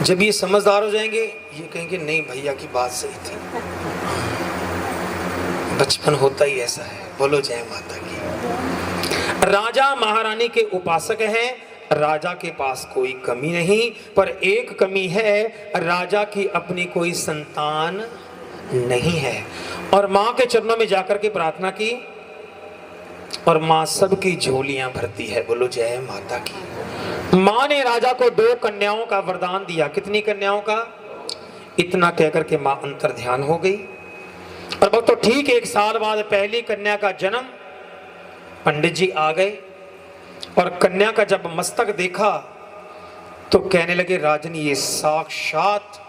जब ये समझदार हो जाएंगे ये कहेंगे नहीं भैया की बात सही थी। बचपन होता ही ऐसा है। बोलो जय माता की। राजा महारानी के उपासक हैं। राजा के पास कोई कमी नहीं, पर एक कमी है, राजा की अपनी कोई संतान नहीं है। और माँ के चरणों में जाकर के प्रार्थना की और माँ सबकी झोलियां भरती है। बोलो जय माता की। माँ ने राजा को 2 कन्याओं का वरदान दिया। कितनी कन्याओं का? इतना कहकर के माँ अंतर ध्यान हो गई। और भक्तों ठीक 1 साल बाद पहली कन्या का जन्म। पंडित जी आ गए और कन्या का जब मस्तक देखा तो कहने लगे राजन ये साक्षात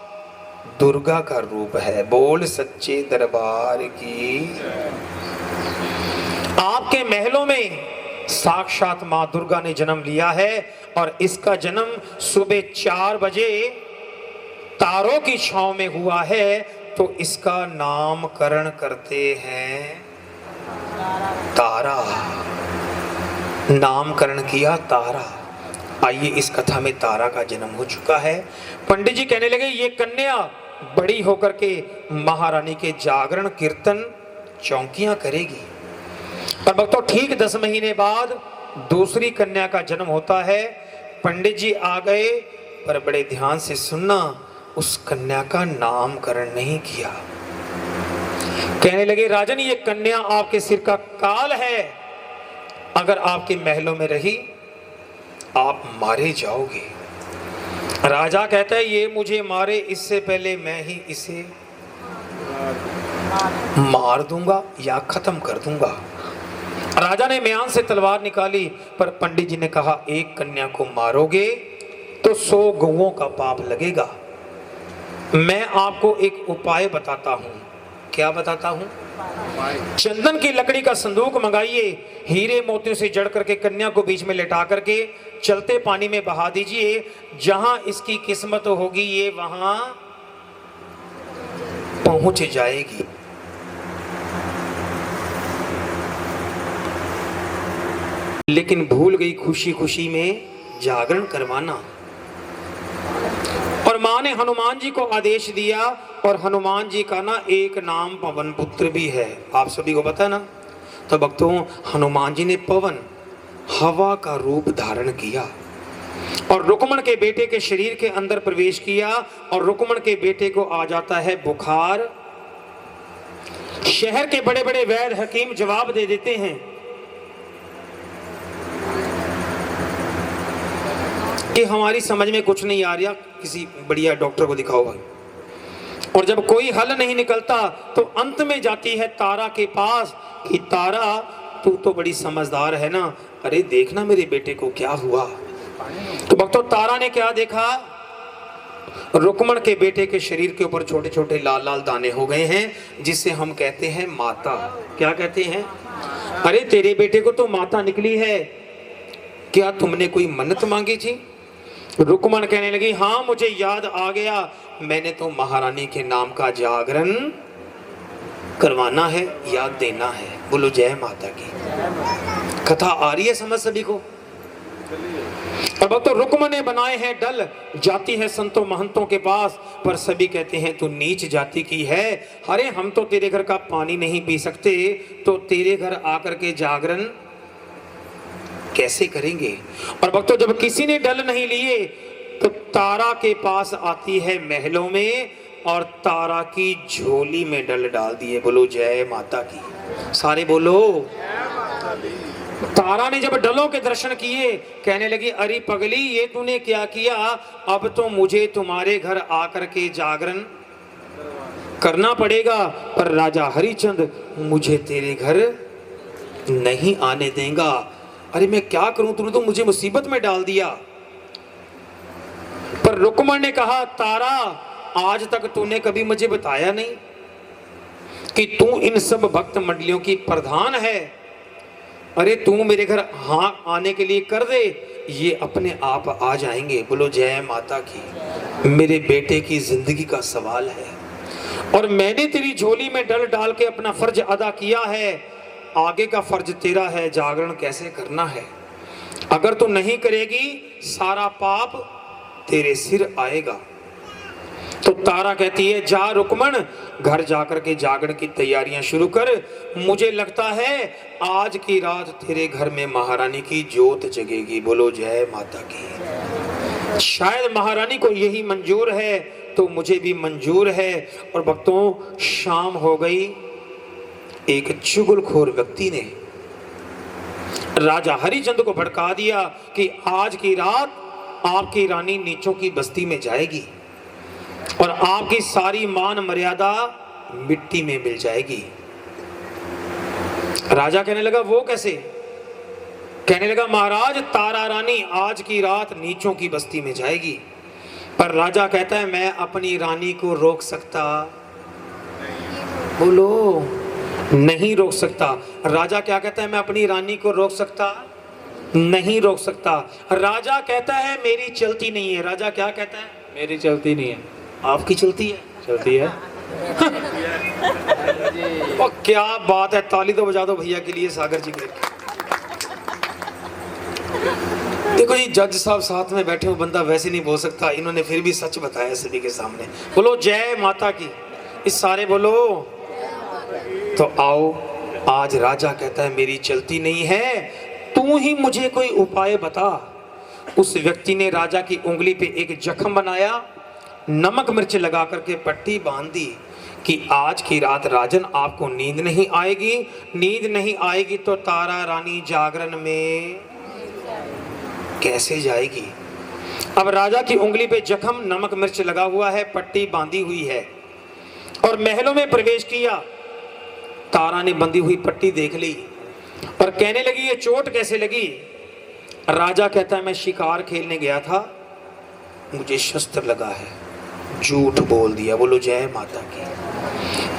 दुर्गा का रूप है। बोल सच्चे दरबार की। आपके महलों में साक्षात मां दुर्गा ने जन्म लिया है और इसका जन्म सुबह 4 बजे तारों की छांव में हुआ है। तो इसका नामकरण करते हैं तारा। नामकरण किया तारा। आइए इस कथा में तारा का जन्म हो चुका है। पंडित जी कहने लगे ये कन्या बड़ी होकर के महारानी के जागरण कीर्तन चौकियां करेगी। और भक्तों ठीक 10 महीने बाद दूसरी कन्या का जन्म होता है। पंडित जी आ गए पर बड़े ध्यान से सुनना, उस कन्या का नामकरण नहीं किया। कहने लगे राजन ये कन्या आपके सिर का काल है, अगर आपके महलों में रही आप मारे जाओगे। राजा कहता है ये मुझे मारे इससे पहले मैं ही इसे मार दूंगा या खत्म कर दूंगा। राजा ने म्यान से तलवार निकाली पर पंडित जी ने कहा एक कन्या को मारोगे तो 100 गौओं का पाप लगेगा। मैं आपको एक उपाय बताता हूं। क्या बताता हूं? चंदन की लकड़ी का संदूक मंगाइए, हीरे मोतियों से जड़ करके कन्या को बीच में लेटा करके चलते पानी में बहा दीजिए। जहां इसकी किस्मत होगी ये वहां पहुंच जाएगी। लेकिन भूल गई खुशी खुशी में जागरण करवाना। और मां ने हनुमान जी को आदेश दिया और हनुमान जी का ना एक नाम पवन पुत्र भी है। आप सभी को पता ना। तो भक्तों हनुमान जी ने पवन हवा का रूप धारण किया और रुक्मण के बेटे के शरीर के अंदर प्रवेश किया और रुक्मण के बेटे को आ जाता है बुखार। शहर के बड़े बड़े वैद्य हकीम जवाब दे देते हैं कि हमारी समझ में कुछ नहीं आ रहा, किसी बढ़िया डॉक्टर को दिखाओ भाई। और जब कोई हल नहीं निकलता तो अंत में जाती है तारा के पास कि तारा तू तो बड़ी समझदार है ना, अरे देखना मेरे बेटे को क्या हुआ। तो भक्तों तारा ने क्या देखा? रुक्मण के बेटे के शरीर के ऊपर छोटे छोटे लाल लाल दाने हो गए हैं जिसे हम कहते हैं माता। क्या कहते हैं? अरे तेरे बेटे को तो माता निकली है, क्या तुमने कोई मन्नत मांगी थी? रुक्मण कहने लगी हाँ मुझे याद आ गया, मैंने तो महारानी के नाम का जागरण करवाना है, याद देना है। बोलो जय माता की। कथा आ रही है समझ सभी को? और भक्तों रुक्मण ने बनाए हैं डल, जाती है संतों महंतों के पास, पर सभी कहते हैं तू नीच जाति की है, अरे हम तो तेरे घर का पानी नहीं पी सकते तो तेरे घर आकर के जागरण कैसे करेंगे। और भक्तों जब किसी ने डल नहीं लिए तो तारा के पास आती है महलों में और तारा की झोली में डल डाल दिए। बोलो जय माता की। सारे बोलो। तारा ने जब डलों के दर्शन किए कहने लगी अरे पगली ये तूने क्या किया, अब तो मुझे तुम्हारे घर आकर के जागरण करना पड़ेगा, पर राजा हरिचंद मुझे तेरे घर नहीं आने देगा। अरे मैं क्या करूं, तूने तो मुझे मुसीबत में डाल दिया। पर रुक्मण ने कहा तारा आज तक तूने कभी मुझे बताया नहीं कि तू इन सब भक्त मंडलियों की प्रधान है। अरे तू मेरे घर हाँ आने के लिए कर दे, ये अपने आप आ जाएंगे। बोलो जय माता की। मेरे बेटे की जिंदगी का सवाल है और मैंने तेरी झोली में डल डाल के अपना फर्ज अदा किया है। आगे का फर्ज तेरा है, जागरण कैसे करना है। अगर तू नहीं करेगी सारा पाप तेरे सिर आएगा। तो तारा कहती है जा रुक्मण, घर जाकर के जागरण की तैयारियां शुरू कर। मुझे लगता है आज की रात तेरे घर में महारानी की जोत जगेगी। बोलो जय माता की। शायद महारानी को यही मंजूर है तो मुझे भी मंजूर है। और भक्तों शाम हो गई। एक चुगलखोर व्यक्ति ने राजा हरिचंद को भड़का दिया कि आज की रात आपकी रानी नीचों की बस्ती में जाएगी और आपकी सारी मान मर्यादा मिट्टी में मिल जाएगी। राजा कहने लगा वो कैसे? कहने लगा महाराज तारा रानी आज की रात नीचों की बस्ती में जाएगी। पर राजा कहता है मैं अपनी रानी को रोक सकता? बोलो नहीं रोक सकता। राजा क्या कहता है मैं अपनी रानी को रोक सकता? नहीं रोक सकता। राजा कहता है मेरी चलती नहीं है। राजा क्या कहता है? मेरी चलती नहीं है। आपकी चलती है? चलती है। और क्या बात है, ताली तो बजा दो भैया के लिए सागर जी के। देखो जी जज साहब साथ में बैठे हो, बंदा वैसे नहीं बोल सकता, इन्होंने फिर भी सच बताया सभी के सामने। बोलो जय माता की। इस सारे बोलो। तो आओ आज राजा कहता है मेरी चलती नहीं है, तू ही मुझे कोई उपाय बता। उस व्यक्ति ने राजा की उंगली पे एक जख्म बनाया, नमक मिर्च लगा करके पट्टी बांध दी कि आज की रात राजन आपको नींद नहीं आएगी। नींद नहीं आएगी तो तारा रानी जागरण में कैसे जाएगी। अब राजा की उंगली पे जख्म, नमक मिर्च लगा हुआ है, पट्टी बांधी हुई है और महलों में प्रवेश किया। तारा ने बंधी हुई पट्टी देख ली और कहने लगी ये चोट कैसे लगी। राजा कहता है मैं शिकार खेलने गया था, मुझे शस्त्र लगा है। झूठ बोल दिया। बोलो जय माता की।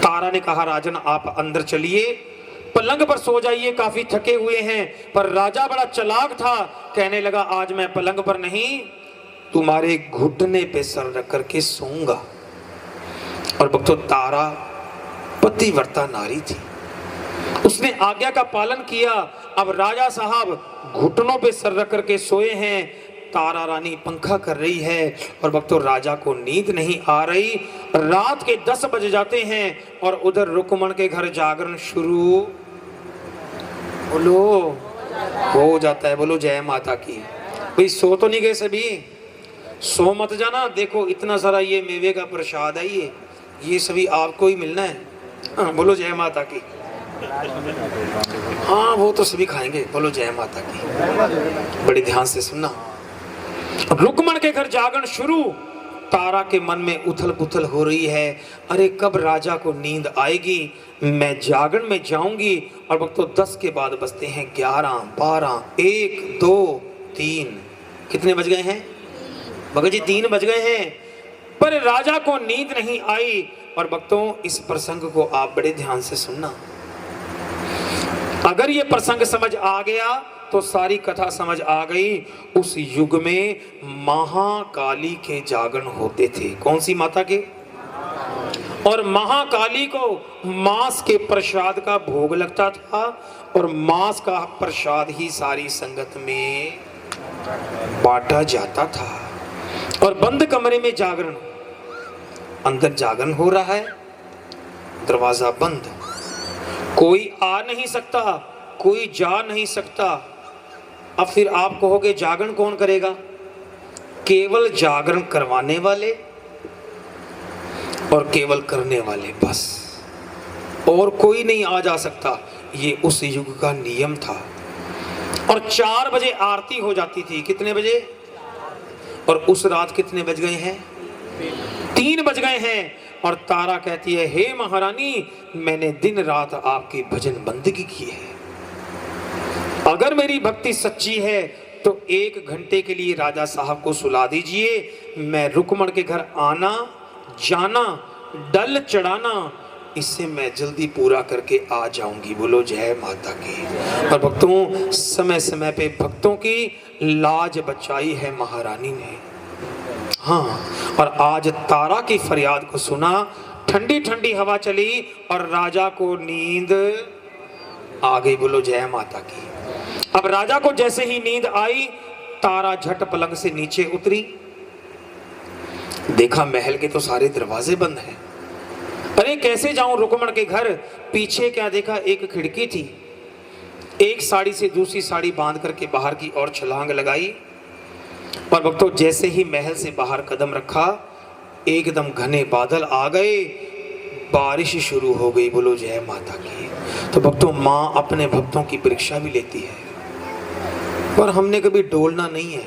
तारा ने कहा राजन आप अंदर चलिए, पलंग पर सो जाइए, काफी थके हुए हैं। पर राजा बड़ा चालाक था, कहने लगा आज मैं पलंग पर नहीं तुम्हारे घुटने पे सर रख करके सोऊंगा। और भक्तों तारा पतिव्रता नारी थी, उसने आज्ञा का पालन किया। अब राजा साहब घुटनों पे सर रख करके सोए हैं, तारा रानी पंखा कर रही है और भक्तों राजा को नींद नहीं आ रही। रात के 10 बज जाते हैं और उधर रुक्मण के घर जागरण शुरू बोलो हो जाता है। बोलो जय माता की। भाई सो तो नहीं गए सभी? सो मत जाना। देखो इतना सारा ये मेवे का प्रसाद है, ये सभी आपको ही मिलना है। हाँ, बोलो जय माता की। हाँ वो तो सभी खाएंगे। बोलो जय माता की। बड़े ध्यान से सुनना। रुक्मण के घर जागरण शुरू। तारा के मन में उथल पुथल हो रही है, अरे कब राजा को नींद आएगी, मैं जागरण में जाऊंगी। और भक्तों 10 के बाद बजते हैं 11, 12, 1, 2, 3। कितने बज गए हैं भगत जी? 3 बज गए हैं। पर राजा को नींद नहीं आई। और भक्तों इस प्रसंग को आप बड़े ध्यान से सुनना। अगर ये प्रसंग समझ आ गया तो सारी कथा समझ आ गई। उस युग में महाकाली के जागरण होते थे। कौन सी माता के? और महाकाली को मांस के प्रसाद का भोग लगता था और मांस का प्रसाद ही सारी संगत में बांटा जाता था। और बंद कमरे में जागरण, अंदर जागरण हो रहा है, दरवाजा बंद, कोई आ नहीं सकता, कोई जा नहीं सकता। अब फिर आप कहोगे जागरण कौन करेगा? केवल जागरण करवाने वाले और केवल करने वाले, बस, और कोई नहीं आ जा सकता। ये उस युग का नियम था। और 4 बजे आरती हो जाती थी। कितने बजे? और उस रात कितने बज गए हैं? 3 बज गए हैं। और तारा कहती है हे महारानी मैंने दिन रात आपकी भजन बंदगी की है, अगर मेरी भक्ति सच्ची है तो 1 घंटे के लिए राजा साहब को सुला दीजिए, मैं रुक्मण के घर आना जाना, डल चढ़ाना, इससे मैं जल्दी पूरा करके आ जाऊंगी। बोलो जय माता की। और भक्तों, समय समय पे भक्तों की लाज बचाई है महारानी ने। हाँ, और आज तारा की फरियाद को सुना, ठंडी ठंडी हवा चली और राजा को नींद आ गई। बोलो जय माता की। अब राजा को जैसे ही नींद आई, तारा झट पलंग से नीचे उतरी, देखा महल के तो सारे दरवाजे बंद हैं। अरे कैसे जाऊं रुकमण के घर? पीछे क्या देखा, एक खिड़की थी। एक साड़ी से दूसरी साड़ी बांध करके बाहर की ओर छलांग लगाई। और भक्तों, जैसे ही महल से बाहर कदम रखा, एकदम घने बादल आ गए, बारिश शुरू हो गई। बोलो जय माता की। तो भक्तों, माँ अपने भक्तों की परीक्षा भी लेती है, पर हमने कभी डोलना नहीं है।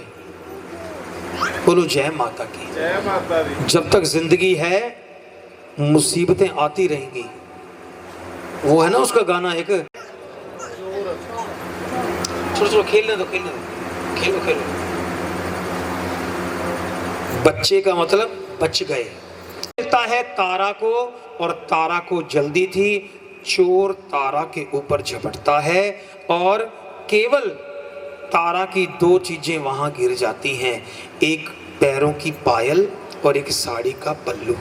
बोलो जय माता की। जय माता दी। जब तक जिंदगी है मुसीबतें आती रहेंगी। वो है ना उसका गाना एक, छोड़ो खेलने दो, खेलो। बच्चे का मतलब बच गए। मिलता है तारा को, और तारा को जल्दी थी। चोर तारा के ऊपर झपटता है और केवल तारा की दो चीजें वहां गिर जाती हैं, एक पैरों की पायल और एक साड़ी का पल्लू,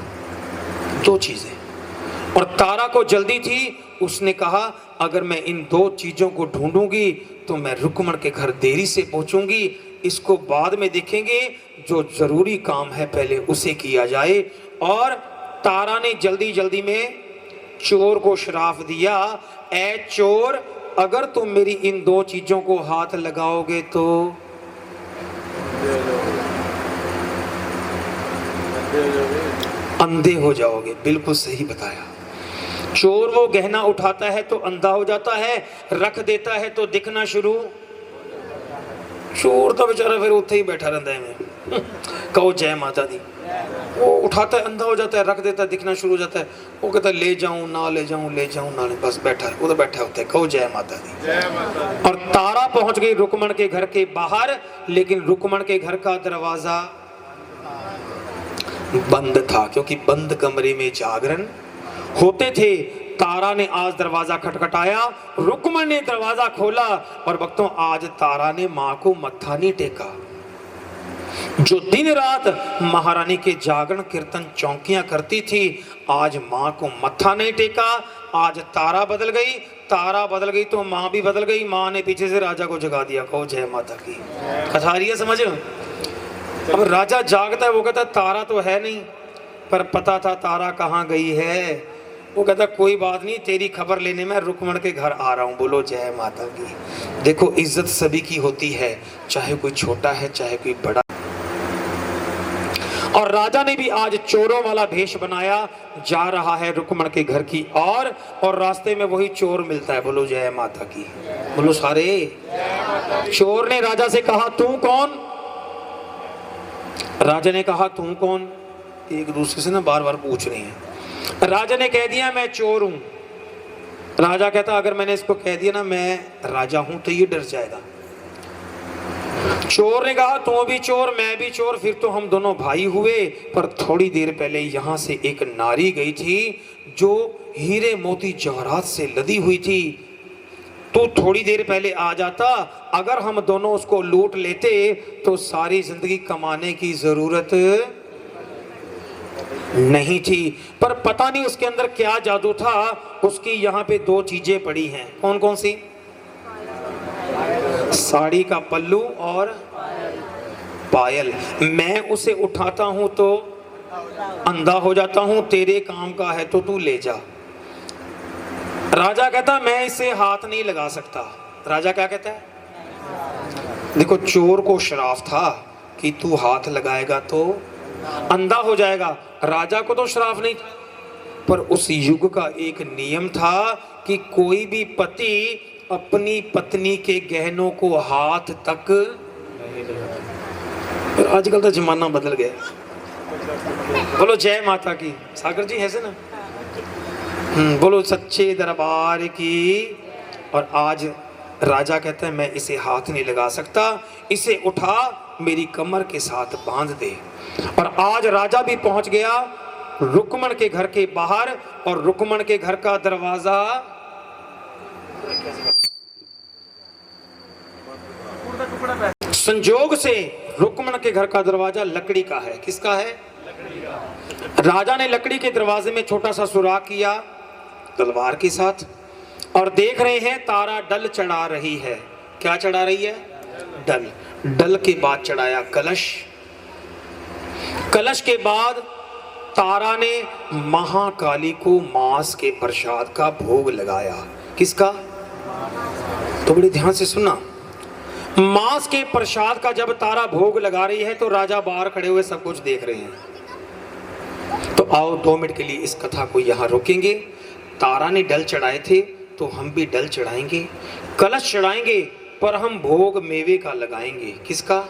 दो चीजें। और तारा को जल्दी थी, उसने कहा अगर मैं इन दो चीजों को ढूंढूंगी तो मैं रुक्मण के घर देरी से पहुंचूंगी, इसको बाद में देखेंगे, जो जरूरी काम है पहले उसे किया जाए। और तारा ने जल्दी जल्दी में चोर को श्राप दिया, ऐ चोर, अगर तुम मेरी इन दो चीजों को हाथ लगाओगे तो अंधे हो जाओगे। बिल्कुल सही बताया। चोर वो गहना उठाता है तो अंधा हो जाता है, रख देता है तो दिखना शुरू। चोर तो बेचारा फिर उठे ही बैठा रहता है। मैं कहो जय माता दी। वो उठाता है, अंधा हो जाता है, रख देता है, दिखना शुरू हो जाता है। वो कहता है ले जाऊं ना ले जाऊं, ले जाऊं ना, बस बैठा है, वो तो बैठा होता है। कहो जय माता दी। जय माता दी। और तारा पहुंच गई रुक्मण के घर के बाहर, लेकिन रुक्मण के घर का दरवाजा बंद था, क्योंकि बंद कमरे में जागरण होते थे। तारा ने आज दरवाजा खटखटाया, रुक्मण ने दरवाजा खोला। और भक्तों, आज तारा ने मां को मत्था नहीं टेका। जो दिन रात महारानी के जागरण कीर्तन चौकियां करती थी, आज मां को मत्था नहीं टेका। आज तारा बदल गई, तारा बदल गई तो मां भी बदल गई। मां ने पीछे से राजा को जगा दिया। कहो जय माता की। कथा रही है समझ? अब राजा जागता है, वो कहता तारा तो है नहीं, पर पता था तारा कहाँ गई है। वो कहता कोई बात नहीं, तेरी खबर लेने में रुक्मण के घर आ रहा हूँ। बोलो जय माता की। देखो, इज्जत सभी की होती है, चाहे कोई छोटा है चाहे कोई बड़ा। और राजा ने भी आज चोरों वाला भेष बनाया, जा रहा है रुक्मण के घर की ओर, और रास्ते में वही चोर मिलता है। बोलो जय माता की। बोलो सारे। चोर ने राजा से कहा तू कौन? राजा ने कहा तू कौन? एक दूसरे से ना बार बार पूछ रहे हैं। राजा ने कह दिया मैं चोर हूं। राजा कहता अगर मैंने इसको कह दिया ना मैं राजा हूं तो ये डर जाएगा। चोर ने कहा तू भी चोर मैं भी चोर, फिर तो हम दोनों भाई हुए। पर थोड़ी देर पहले यहां से एक नारी गई थी जो हीरे मोती जवाहरात से लदी हुई थी। तू थोड़ी देर पहले आ जाता, अगर हम दोनों उसको लूट लेते तो सारी जिंदगी कमाने की जरूरत नहीं थी। पर पता नहीं उसके अंदर क्या जादू था। उसकी यहाँ पे दो चीजें पड़ी हैं। कौन कौन सी? साड़ी का पल्लू और पायल। मैं उसे उठाता हूं तो अंधा हो जाता हूं, तेरे काम का है तो तू ले जा। राजा कहता मैं इसे हाथ नहीं लगा सकता। राजा क्या कहता है? देखो, चोर को श्राप था कि तू हाथ लगाएगा तो अंधा हो जाएगा। राजा को तो श्राप नहीं, पर उस युग का एक नियम था कि कोई भी पति अपनी पत्नी के गहनों को हाथ तक। आजकल तो जमाना बदल गया। बोलो जय माता की। सागर जी है से ना? बोलो सच्चे दरबार की। और आज राजा कहता है मैं इसे हाथ नहीं लगा सकता, इसे उठा मेरी कमर के साथ बांध दे। और आज राजा भी पहुंच गया रुक्मण के घर के बाहर, और रुक्मण के घर का दरवाजा संजोग से रुक्मण के घर का दरवाजा लकड़ी का है। किसका है? राजा ने लकड़ी के दरवाजे में छोटा सा सुराख किया तलवार के साथ, और देख रहे हैं तारा डल चढ़ा रही है। क्या चढ़ा रही है? डल। डल के बाद चढ़ाया कलश। कलश के बाद तारा ने महाकाली को मांस के प्रसाद का भोग लगाया। किसका? तो बड़े ध्यान से सुनना। मांस के प्रसाद का जब तारा भोग लगा रही है तो राजा बाहर खड़े हुए सब कुछ देख रहे हैं। तो आओ 2 मिनट के लिए इस कथा को यहाँ रोकेंगे। तारा ने डल चढ़ाए थे तो हम भी डल चढ़ाएंगे, कलश चढ़ाएंगे, पर हम भोग मेवे का लगाएंगे। किसका?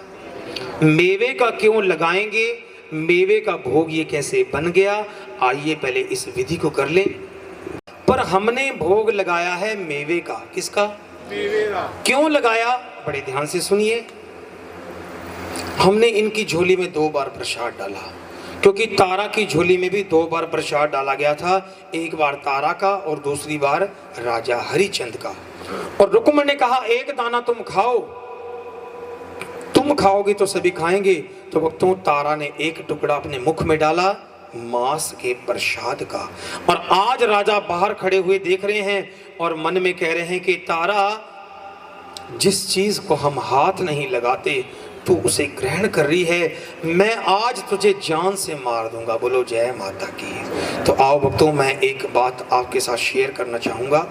मेवे का। क्यों लगाएंगे? मेवे का भोग ये कैसे बन गया? आइए पहले इस विधि को कर लें। पर हमने भोग लगाया है मेवे का। किसका? मेवे का। क्यों लगाया? बड़े ध्यान से सुनिए। हमने इनकी झोली में 2 बार प्रसाद डाला, क्योंकि तारा की झोली में भी 2 बार प्रसाद डाला गया था। एक बार तारा का और दूसरी बार राजा हरिचंद का। और रुक्मण ने कहा एक दाना तुम खाओ, तुम खाओगे तो सभी खाएंगे। तो भक्तों तारा ने एक टुकड़ा अपने मुख में डाला मांस के प्रसाद का। और आज राजा बाहर खड़े हुए देख रहे हैं और मन में कह रहे हैं कि तारा, जिस चीज को हम हाथ नहीं लगाते तू उसे ग्रहण कर रही है। मैं आज तुझे जान से मार दूंगा। बोलो जय माता की। तो आओ भक्तों, मैं एक बात आपके साथ शेयर करना चाहूंगा।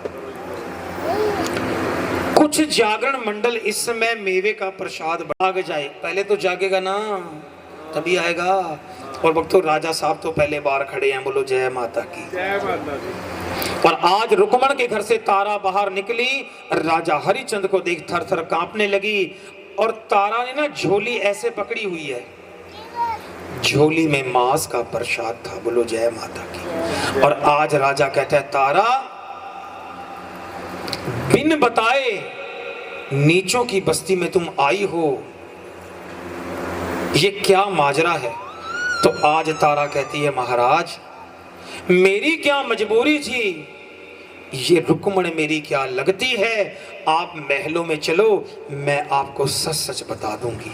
कुछ जागरण मंडल इस समय मेवे का प्रसाद भाग जाए, पहले तो जागेगा ना, तभी आएगा। और भक्तों राजा साहब तो पहले बार खड़े हैं। बोलो जय माता की। जय माता दी। और आज रुक्मण के घर से तारा बाहर निकली, राजा हरिचंद को देख थर थर कांपने लगी। और तारा ने ना झोली ऐसे पकड़ी हुई है, झोली में मांस का प्रसाद था। बोलो जय माता की। और आज राजा कहता है तारा, बिन बताए नीचों की बस्ती में तुम आई हो, ये क्या माजरा है? तो आज तारा कहती है महाराज, मेरी क्या मजबूरी थी, ये रुक्मण मेरी क्या लगती है। आप महलों में चलो, मैं आपको सच सच बता दूंगी।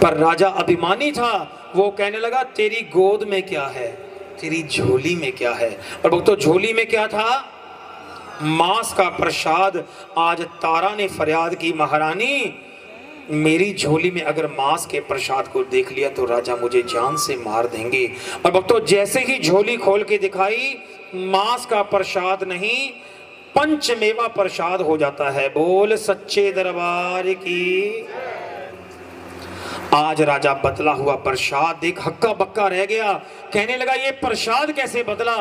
पर राजा अभिमानी था, वो कहने लगा तेरी गोद में क्या है, तेरी झोली में क्या है। और भक्तों झोली में क्या था? मांस का प्रसाद। आज तारा ने फरियाद की महारानी, मेरी झोली में अगर मांस के प्रसाद को देख लिया तो राजा मुझे जान से मार देंगे। और भक्तों जैसे ही झोली खोल के दिखाई, मांस का प्रसाद नहीं पंचमेवा प्रसाद हो जाता है। बोल सच्चे दरबार की। आज राजा बदला हुआ प्रसाद देख हक्का बक्का रह गया, कहने लगा ये प्रसाद कैसे बदला?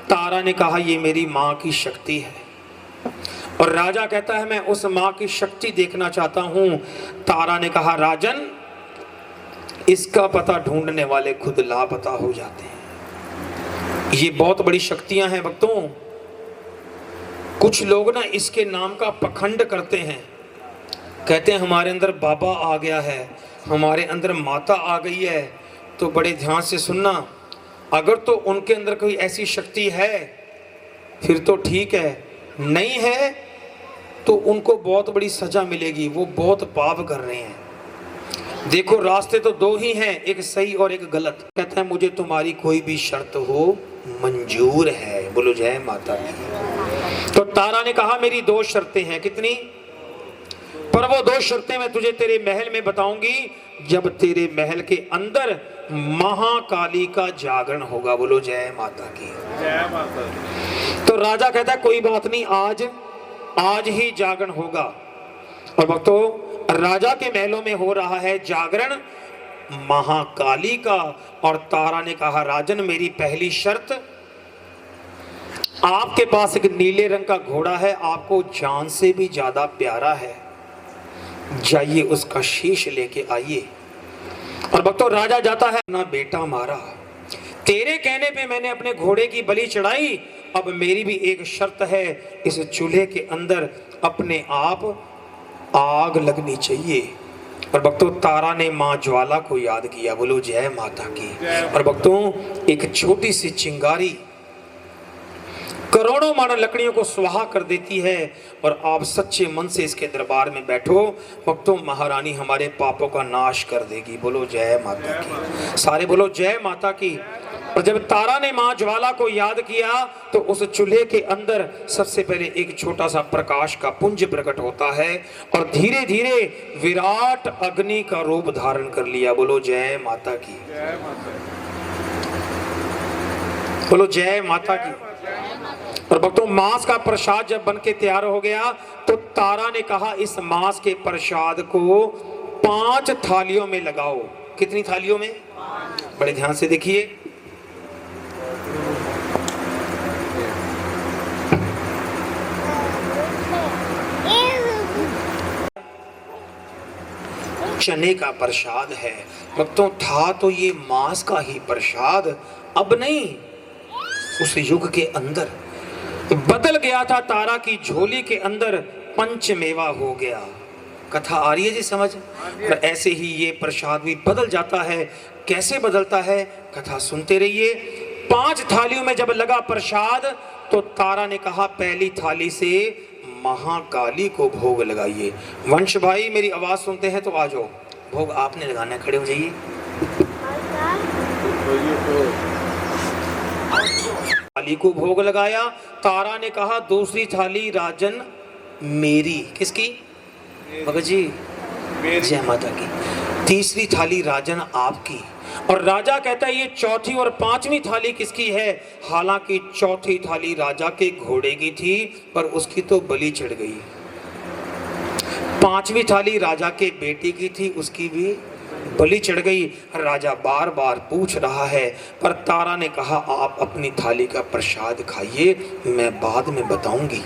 तारा ने कहा ये मेरी मां की शक्ति है। और राजा कहता है मैं उस मां की शक्ति देखना चाहता हूं। तारा ने कहा राजन, इसका पता ढूंढने वाले खुद लापता हो जाते हैं। ये बहुत बड़ी शक्तियां हैं भक्तों। कुछ लोग ना इसके नाम का पखंड करते हैं, कहते हैं हमारे अंदर बाबा आ गया है, हमारे अंदर माता आ गई है। तो बड़े ध्यान से सुनना, अगर तो उनके अंदर कोई ऐसी शक्ति है फिर तो ठीक है, नहीं है तो उनको बहुत बड़ी सजा मिलेगी, वो बहुत पाप कर रहे हैं। देखो रास्ते तो 2 ही हैं, एक सही और एक गलत। कहता है मुझे तुम्हारी कोई भी शर्त हो मंजूर है। बोलो जय माता दी। तो तारा ने कहा मेरी 2 शर्तें हैं। कितनी? पर वो 2 शर्तें मैं तुझे तेरे महल में बताऊंगी जब तेरे महल के अंदर महाकाली का जागरण होगा। बोलो जय माता की। जय माता दी। तो राजा कहता है कोई बात नहीं, आज ही जागरण होगा। और भक्तों राजा के महलों में हो रहा है जागरण महाकाली का। और तारा ने कहा राजन मेरी पहली शर्त, आपके पास एक नीले रंग का घोड़ा है, आपको जान से भी ज्यादा प्यारा है, जाइए उसका शीश लेके आइए। और भक्तों राजा जाता है, ना बेटा मारा, तेरे कहने पे मैंने अपने घोड़े की बलि चढ़ाई, अब मेरी भी एक शर्त है, इस चूल्हे के अंदर अपने आप आग लगनी चाहिए। और भक्तों तारा ने माँ ज्वाला को याद किया, बोलो जय माता की। और भक्तों एक छोटी सी चिंगारी करोड़ों मानव लकड़ियों को स्वाहा कर देती है। और आप सच्चे मन से इसके दरबार में बैठो भक्तों, महारानी हमारे पापों का नाश कर देगी, बोलो जय माता की। सारे बोलो जय माता की। और जब तारा ने माँ ज्वाला को याद किया तो उस चूल्हे के अंदर सबसे पहले एक छोटा सा प्रकाश का पुंज प्रकट होता है और धीरे धीरे विराट अग्नि का रूप धारण कर लिया, बोलो जय माता की। बोलो जय माता की। और भक्तों मांस का प्रसाद जब बन के तैयार हो गया तो तारा ने कहा इस मांस के प्रसाद को 5 थालियों में लगाओ। कितनी थालियों में? बड़े ध्यान से देखिए। चने का प्रसाद है भक्तों, था तो ये मांस का ही प्रसाद, अब नहीं, उस युग के अंदर बदल गया था। तारा की झोली के अंदर पंचमेवा हो गया। कथा आ रही है जी समझ? और ऐसे ही ये प्रसाद भी बदल जाता है। कैसे बदलता है कथा सुनते रहिए। 5 थालियों में जब लगा प्रसाद तो तारा ने कहा पहली थाली से महाकाली को भोग लगाइए। वंश भाई मेरी आवाज सुनते हैं तो आ जाओ, भोग आपने लगाना, खड़े हो जाइए। थाली को भोग लगाया। तारा ने कहा दूसरी थाली राजन मेरी। किसकी? भगत जी जय माता की। तीसरी थाली राजन आपकी। और राजा कहता है ये चौथी और 5वीं थाली किसकी है? हालांकि चौथी थाली राजा के घोड़े की थी पर उसकी तो बलि चढ़ गई। 5वीं थाली राजा के बेटे की थी, उसकी भी बलि चढ़ गई। राजा बार बार पूछ रहा है पर तारा ने कहा आप अपनी थाली का प्रसाद खाइए, मैं बाद में बताऊंगी।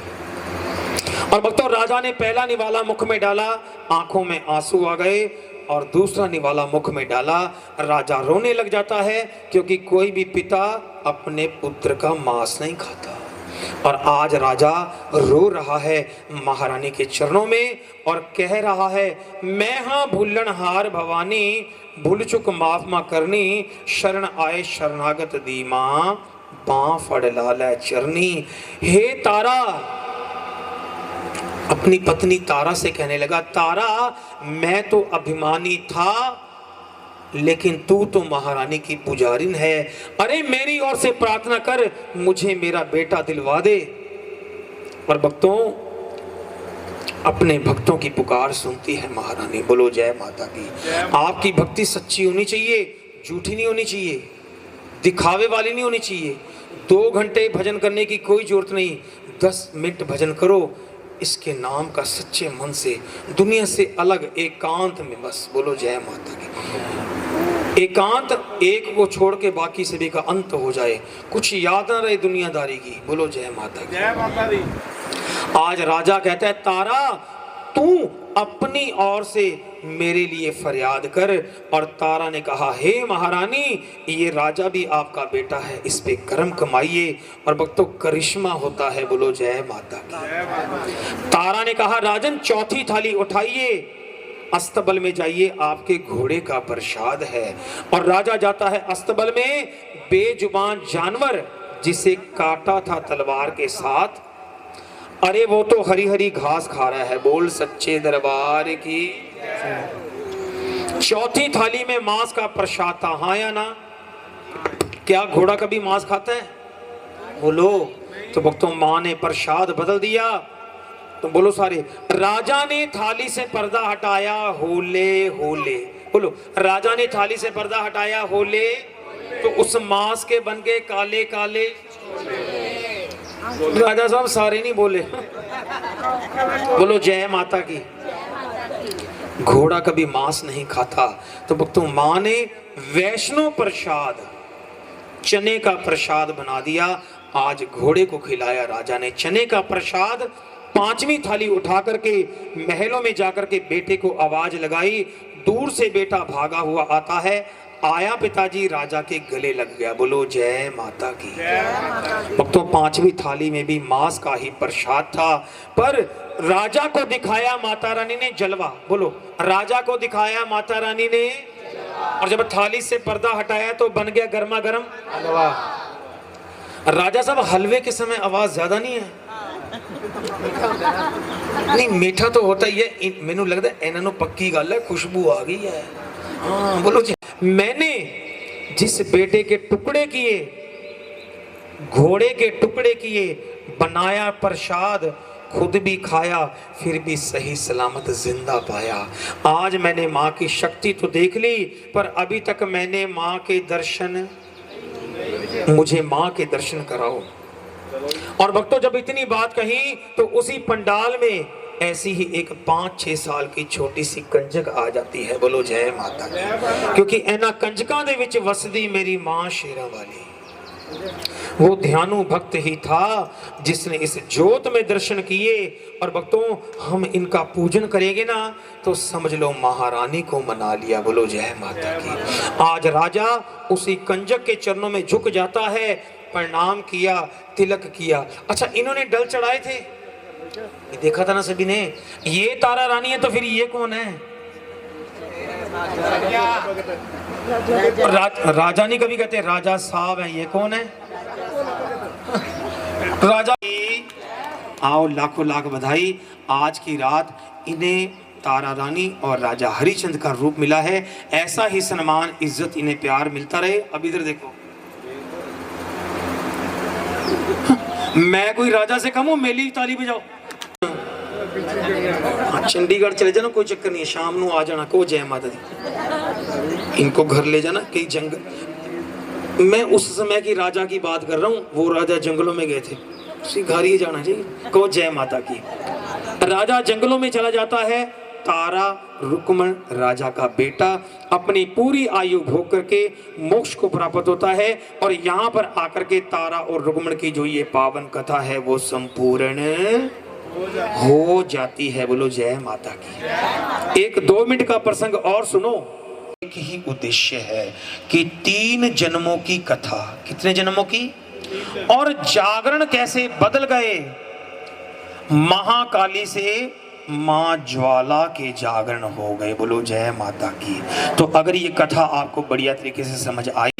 और भक्तों राजा ने पहला निवाला मुख में डाला, आंखों में आंसू आ गए। और दूसरा निवाला मुख में डाला, राजा रोने लग जाता है क्योंकि कोई भी पिता अपने पुत्र का मांस नहीं खाता। और आज राजा रो रहा है महारानी के चरणों में और कह रहा है मैं हाँ भूलनहार भवानी, भूल चुक माफ माँ करनी, शरण आए शरणागत दी माँ, बाँ फड़ लाल चरनी। हे तारा, अपनी पत्नी तारा से कहने लगा तारा मैं तो अभिमानी था लेकिन तू तो महारानी की पुजारिन है, अरे मेरी ओर से प्रार्थना कर, मुझे मेरा बेटा दिलवा दे। और भक्तों अपने भक्तों की पुकार सुनती है महारानी, बोलो जय माता की। आपकी भक्ति सच्ची होनी चाहिए, झूठी नहीं होनी चाहिए, दिखावे वाली नहीं होनी चाहिए। 2 घंटे भजन करने की कोई जरूरत नहीं, 10 मिनट भजन करो इसके नाम का सच्चे मन से, दुनिया से अलग एकांत में बस, बोलो जय माता की। एकांत एक को छोड़ के बाकी सभी का अंत हो जाए, कुछ याद ना रहे दुनियादारी की, बोलो जय माता की। जय माता दी। आज राजा कहता है तारा तू अपनी ओर से मेरे लिए फरियाद कर। और तारा ने कहा हे महारानी ये राजा भी आपका बेटा है, इस पे कर्म कमाइए। और भक्तों करिश्मा होता है, बोलो जय माता की। तारा ने कहा राजन चौथी थाली उठाइए, अस्तबल में जाइए, आपके घोड़े का प्रसाद है। और राजा जाता है अस्तबल में, बेजुबान जानवर जिसे काटा था तलवार के साथ, अरे वो तो हरी हरी घास खा रहा है, बोल सच्चे दरबार की। चौथी थाली में मांस का प्रसाद था, हाँ या ना? क्या घोड़ा कभी मांस खाता है? बोलो। तो भक्तों मां ने प्रसाद बदल दिया, तो बोलो सारे, राजा ने थाली से पर्दा हटाया होले होले, बोलो राजा ने थाली से पर्दा हटाया होले, तो उस मांस के बन गए काले काले। राजा साहब सारे नहीं बोले, बोलो जय माता की। घोड़ा कभी मांस नहीं खाता। तो भक्तों मां ने वैष्णव प्रसाद चने का प्रसाद बना दिया, आज घोड़े को खिलाया राजा ने चने का प्रसाद। 5वीं थाली उठा करके महलों में जाकर के बेटे को आवाज लगाई, दूर से बेटा भागा हुआ आता है, आया पिताजी राजा के गले लग गया। बोलो जय माता की। भक्तों, 5वीं थाली में भी मांस का ही प्रसाद था, पर राजा को दिखाया माता रानी ने जलवा। बोलो, राजा को दिखाया माता रानी ने, और जब थाली से पर्दा हटाया तो बन गया गर्मा गर्म हलवा। राजा साहब, हलवे के समय आवाज ज्यादा नहीं है? नहीं, मीठा तो होता ही है। मैनू लगता है इन्हों पक्की गल है, खुशबू आ गई है। हाँ बोलो जी। मैंने जिस बेटे के टुकड़े किए, घोड़े के टुकड़े किए, बनाया प्रसाद, खुद भी खाया, फिर भी सही सलामत जिंदा पाया। आज मैंने माँ की शक्ति तो देख ली, पर अभी तक मैंने माँ के दर्शन, मुझे माँ के दर्शन कराओ। और भक्तों, जब इतनी बात कही तो उसी पंडाल में ऐसी ही एक 5-6 साल की छोटी सी कंजक आ जाती है। बोलो जय माता की। क्योंकि इन्हां कंजकां दे विच वसदी मेरी मां शेरां वाली। वो ध्यानु भक्त ही था जिसने इस ज्योत में दर्शन किए। और भक्तों, हम इनका पूजन करेंगे ना तो समझ लो महारानी को मना लिया। बोलो जय माता की। आज राजा उसी कंजक के चरणों में झुक जाता है, प्रणाम किया, तिलक किया। अच्छा, इन्होंने डल चढ़ाए थे, ये देखा था ना सभी ने। ये तारा रानी है तो फिर ये कौन है? राजा नहीं कभी कहते राजा साहब है, ये कौन है? राजा। आओ, लाखों लाख बधाई। आज की रात इन्हें तारा रानी और राजा हरिचंद का रूप मिला है। ऐसा ही सम्मान, इज्जत, इन्हें प्यार मिलता रहे। अब इधर देखो, मैं कोई राजा से कम हूं? मेली ताली बजाओ। चंडीगढ़ चले जाना, कोई चक्कर नहीं है, शाम ਨੂੰ आ जाना, को जय माता दी। इनको घर ले जाना, कई जंगल। मैं उस समय की राजा की बात कर रहा हूँ, वो राजा जंगलों में गए थे। घर ही जाना चाहिए, को जय माता की। राजा जंगलों में चला जाता है। तारा रुक्मण राजा का बेटा अपनी पूरी आयु भोग करके मोक्ष को प्राप्त होता है। और यहाँ पर आकर के तारा और रुक्मण की जो ये पावन कथा है वो संपूर्ण हो जाती है। बोलो जय माता की। एक 2 मिनट का प्रसंग और सुनो। एक ही उद्देश्य है कि 3 जन्मों की कथा, कितने जन्मों की, और जागरण कैसे बदल गए। महाकाली से मां ज्वाला के जागरण हो गए। बोलो जय माता की। तो अगर ये कथा आपको बढ़िया तरीके से समझ आई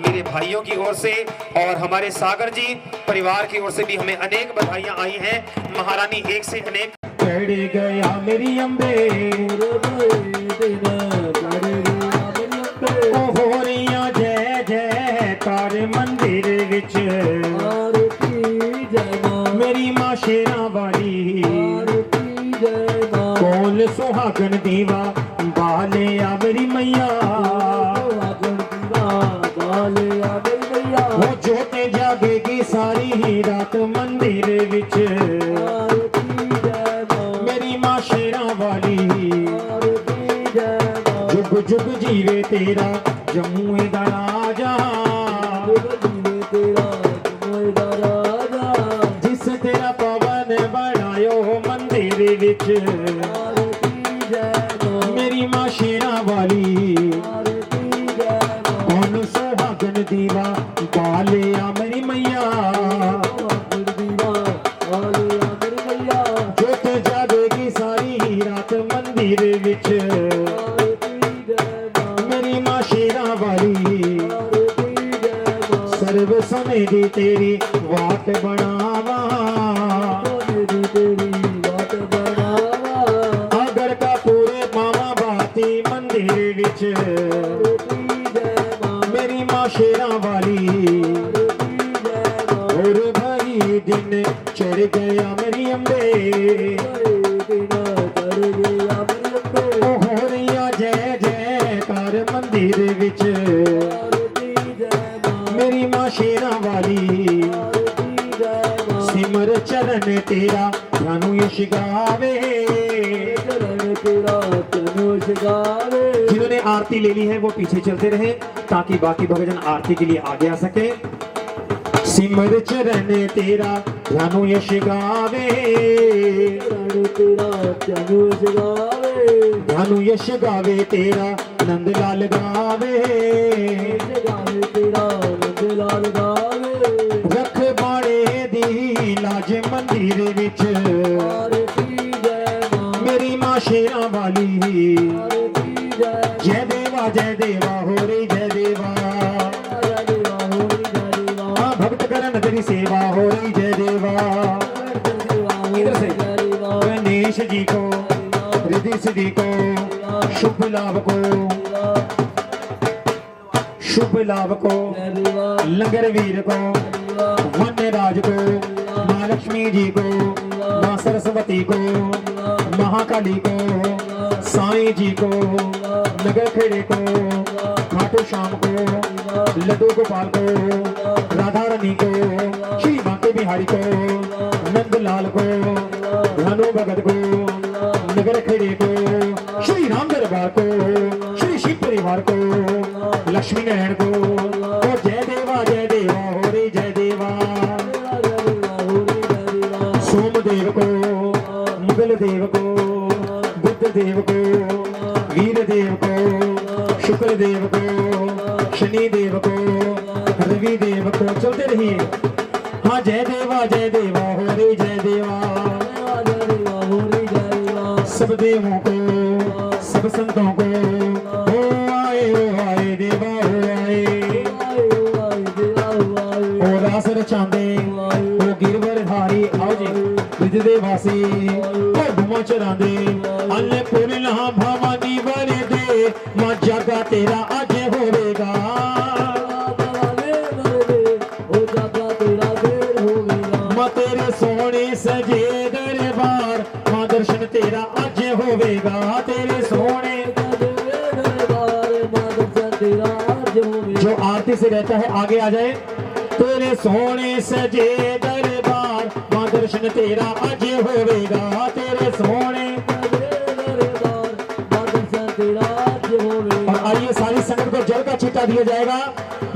मेरे भाइयों की ओर से और हमारे सागर जी परिवार की ओर से भी हमें अनेक बधाइयां आई हैं। महारानी एक से अनेक। चढ़ गया मेरी अम्बे, हो रही जय जयकार मंदिर विच, मेरी मां शेरां वाली, कोल सुहागन दीवा बाले आ मेरी मैया, वो जोते जागेगी सारी ही रात मंदिर विच, मेरी मां शेरां वाली, जुग जुग जीवे तेरा जम्मू दा राजा, जिस तेरा पवन बनायो मंदिर विच, मेरी मां शेरां वाली, दीवा बाले आ मेरी मैया, जोत जागेगी सारी ही रात मंदिर विच, मेरी मां शेरां वाली, सर्व समय दी तेरी वाट बनावा, अगर का पूरे मामा बाती मंदिर विच, शेरां गावे। चरण तेरा तनुष गावे। जिन्होंने आरती ले ली है वो पीछे चलते रहे ताकि बाकी भक्तजन आरती के लिए आगे आ सके। सिमर चरण तेरा ध्यानु यश गावे। चरण तेरा तनुष गावे। ध्यानु यश गावे तेरा नंदलाल गावे। गावे तेरा नंदलाल गावे। रख बाणे दी लाज मंदिर विच आरती जय मां। मेरी मां शेरां वाली। आरती जय जय देवा हो रे जय देवा। जय देवा हो जय देवा। हाँ, भक्त करन तेरी सेवा हो रही जय देवा। इधर से गणेश जी को रिद्धि सिद्धि को शुभ लाभ को शुभ लाभ को लंगर वीर को वन्य राज को माँ लक्ष्मी जी को माँ सरस्वती को महाकाली को साईं जी को नगर खेड़े को खाटू श्याम को लड्डू गोपाल को राधा रानी को श्री बांके बिहारी को नंदलाल को भानु भगत को नगर खेड़े को श्री राम दरबार को श्री शिव परिवार को लक्ष्मी नारायण को और जय देवा हो रे जय देवा। सोमदेव को मुगल देव को बुद्ध देव को वीर देव को शुक्र देव को शनि देव को रवि देव को चलते रहिए। हाँ जय देवा हो रे जय देवा। सब देवों को सब संतों को हो आए देवा हो आए। ओ रास रचांदे ओ गिरवर धारी आओ जी विद देवासी ओ भुमा चरांदे अल्ले पुरना भवानी बने दे मां जागा तेरा आज होवेगा। मां तेरे सोने सजे दरबार मां दर्शन तेरा आज होवेगा। तेरे सोने जो आरती से रहता है आगे आ जाए। तेरे सोने सजे दरबार मां दर्शन तेरा आज होवेगा। तेरे सोने और आइए सारी संगत को जल का छींटा दिया जाएगा।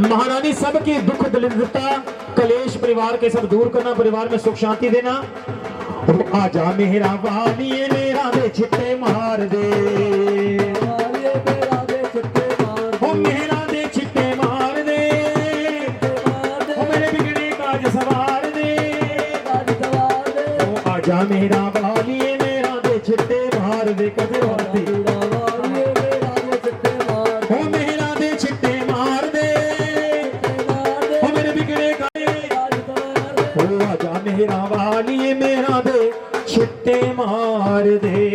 महारानी सबकी दुख दरिद्रता कलेश परिवार के सब दूर करना, परिवार में सुख शांति देना। आजा मेरा वाली मेरा दे छिट्टे मार दे। ओ मेरा दे छिट्टे मार दे। ओ मेरे बिगड़े काज सवार दे। ओ आजा मेरा वाली मेरा दे छिट्टे मार दे। कदे वाली ओ मेरा दे छिट्टे मार दे। ओ मेरे बिगड़े काज ओ आजा मेरा वाली मेरा दे छिट्टे मार दे।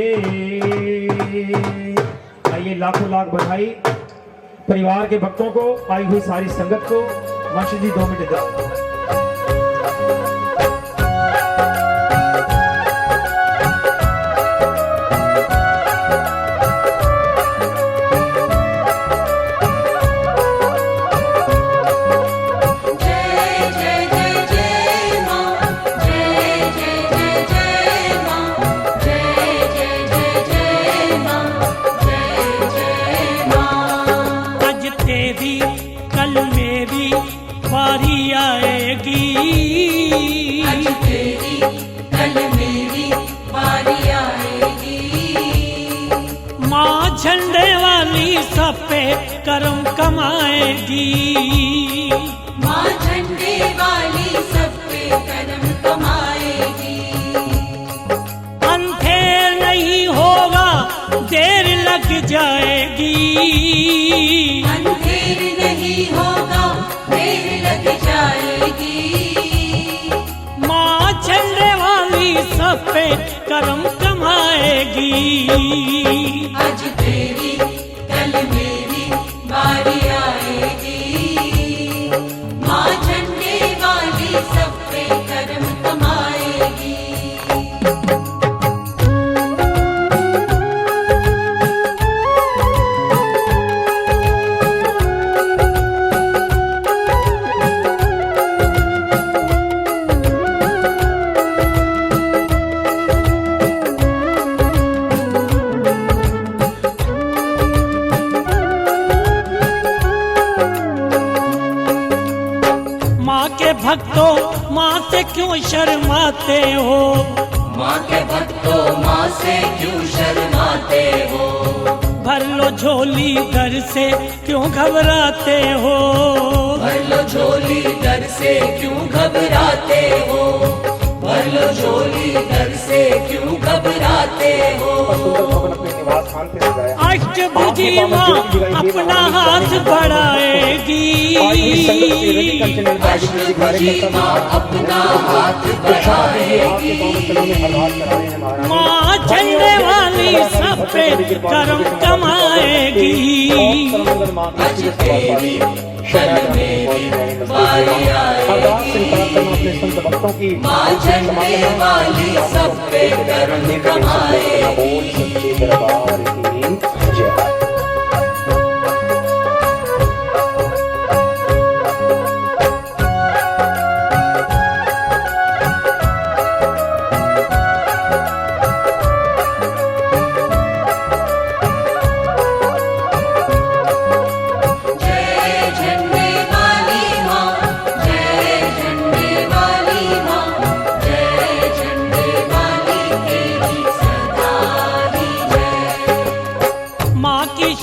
आइए लाखों लाख बधाई परिवार के भक्तों को, आई हुई सारी संगत को। मास्टर जी 2 मिनट का कल मेरी बारी आएगी। आज तेरी कल मेरी बारी आएगी। माँ झंडे वाली सब पे करम कमाएगी। माँ झंडे वाली सब पे करम कमाएगी। अंधेर नहीं होगा देर लग जाएगी। अंधेर नहीं होगा देर लग जाएगी। माँ झंडे वाली सब पे करम कमाएगी। आज तेरी कल मेरी बारी आएगी। माँ झंडे वाली सब पे करम कमाएगी। भक्तों माँ से क्यों शर्माते हो? माँ के भक्तों माँ से क्यों शर्माते हो? भर लो झोली घर से क्यों घबराते हो? भर लो झोली डर से क्यों घबराते हो? भर लो झोली डर से क्यों घबराते हो? अष्टभुजी माँ अपना हाथ बढ़ाएगी, अष्टभुजी माँ अपना हाथ बढ़ाएगी। माँ झंडे वाली सब पे करम कमाएगी। आज तेरी शरण मेरी बारी आएगी। माँ झंडे वाली सब पे करम कमाएगी।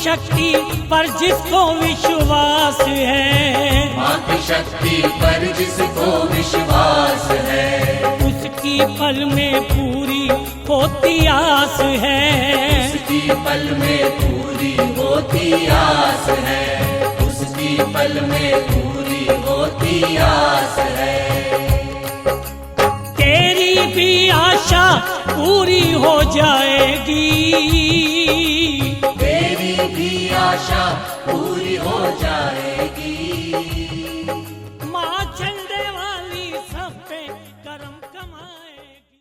शक्ति पर जिसको विश्वास है, माँ की शक्ति पर जिसको विश्वास है, उसकी पल में पूरी होती आस है। उसकी पल में पूरी होती आस है। उसकी पल में पूरी होती आस है। तेरी भी आशा पूरी हो जाएगी, तेरी भी आशा पूरी हो जाए।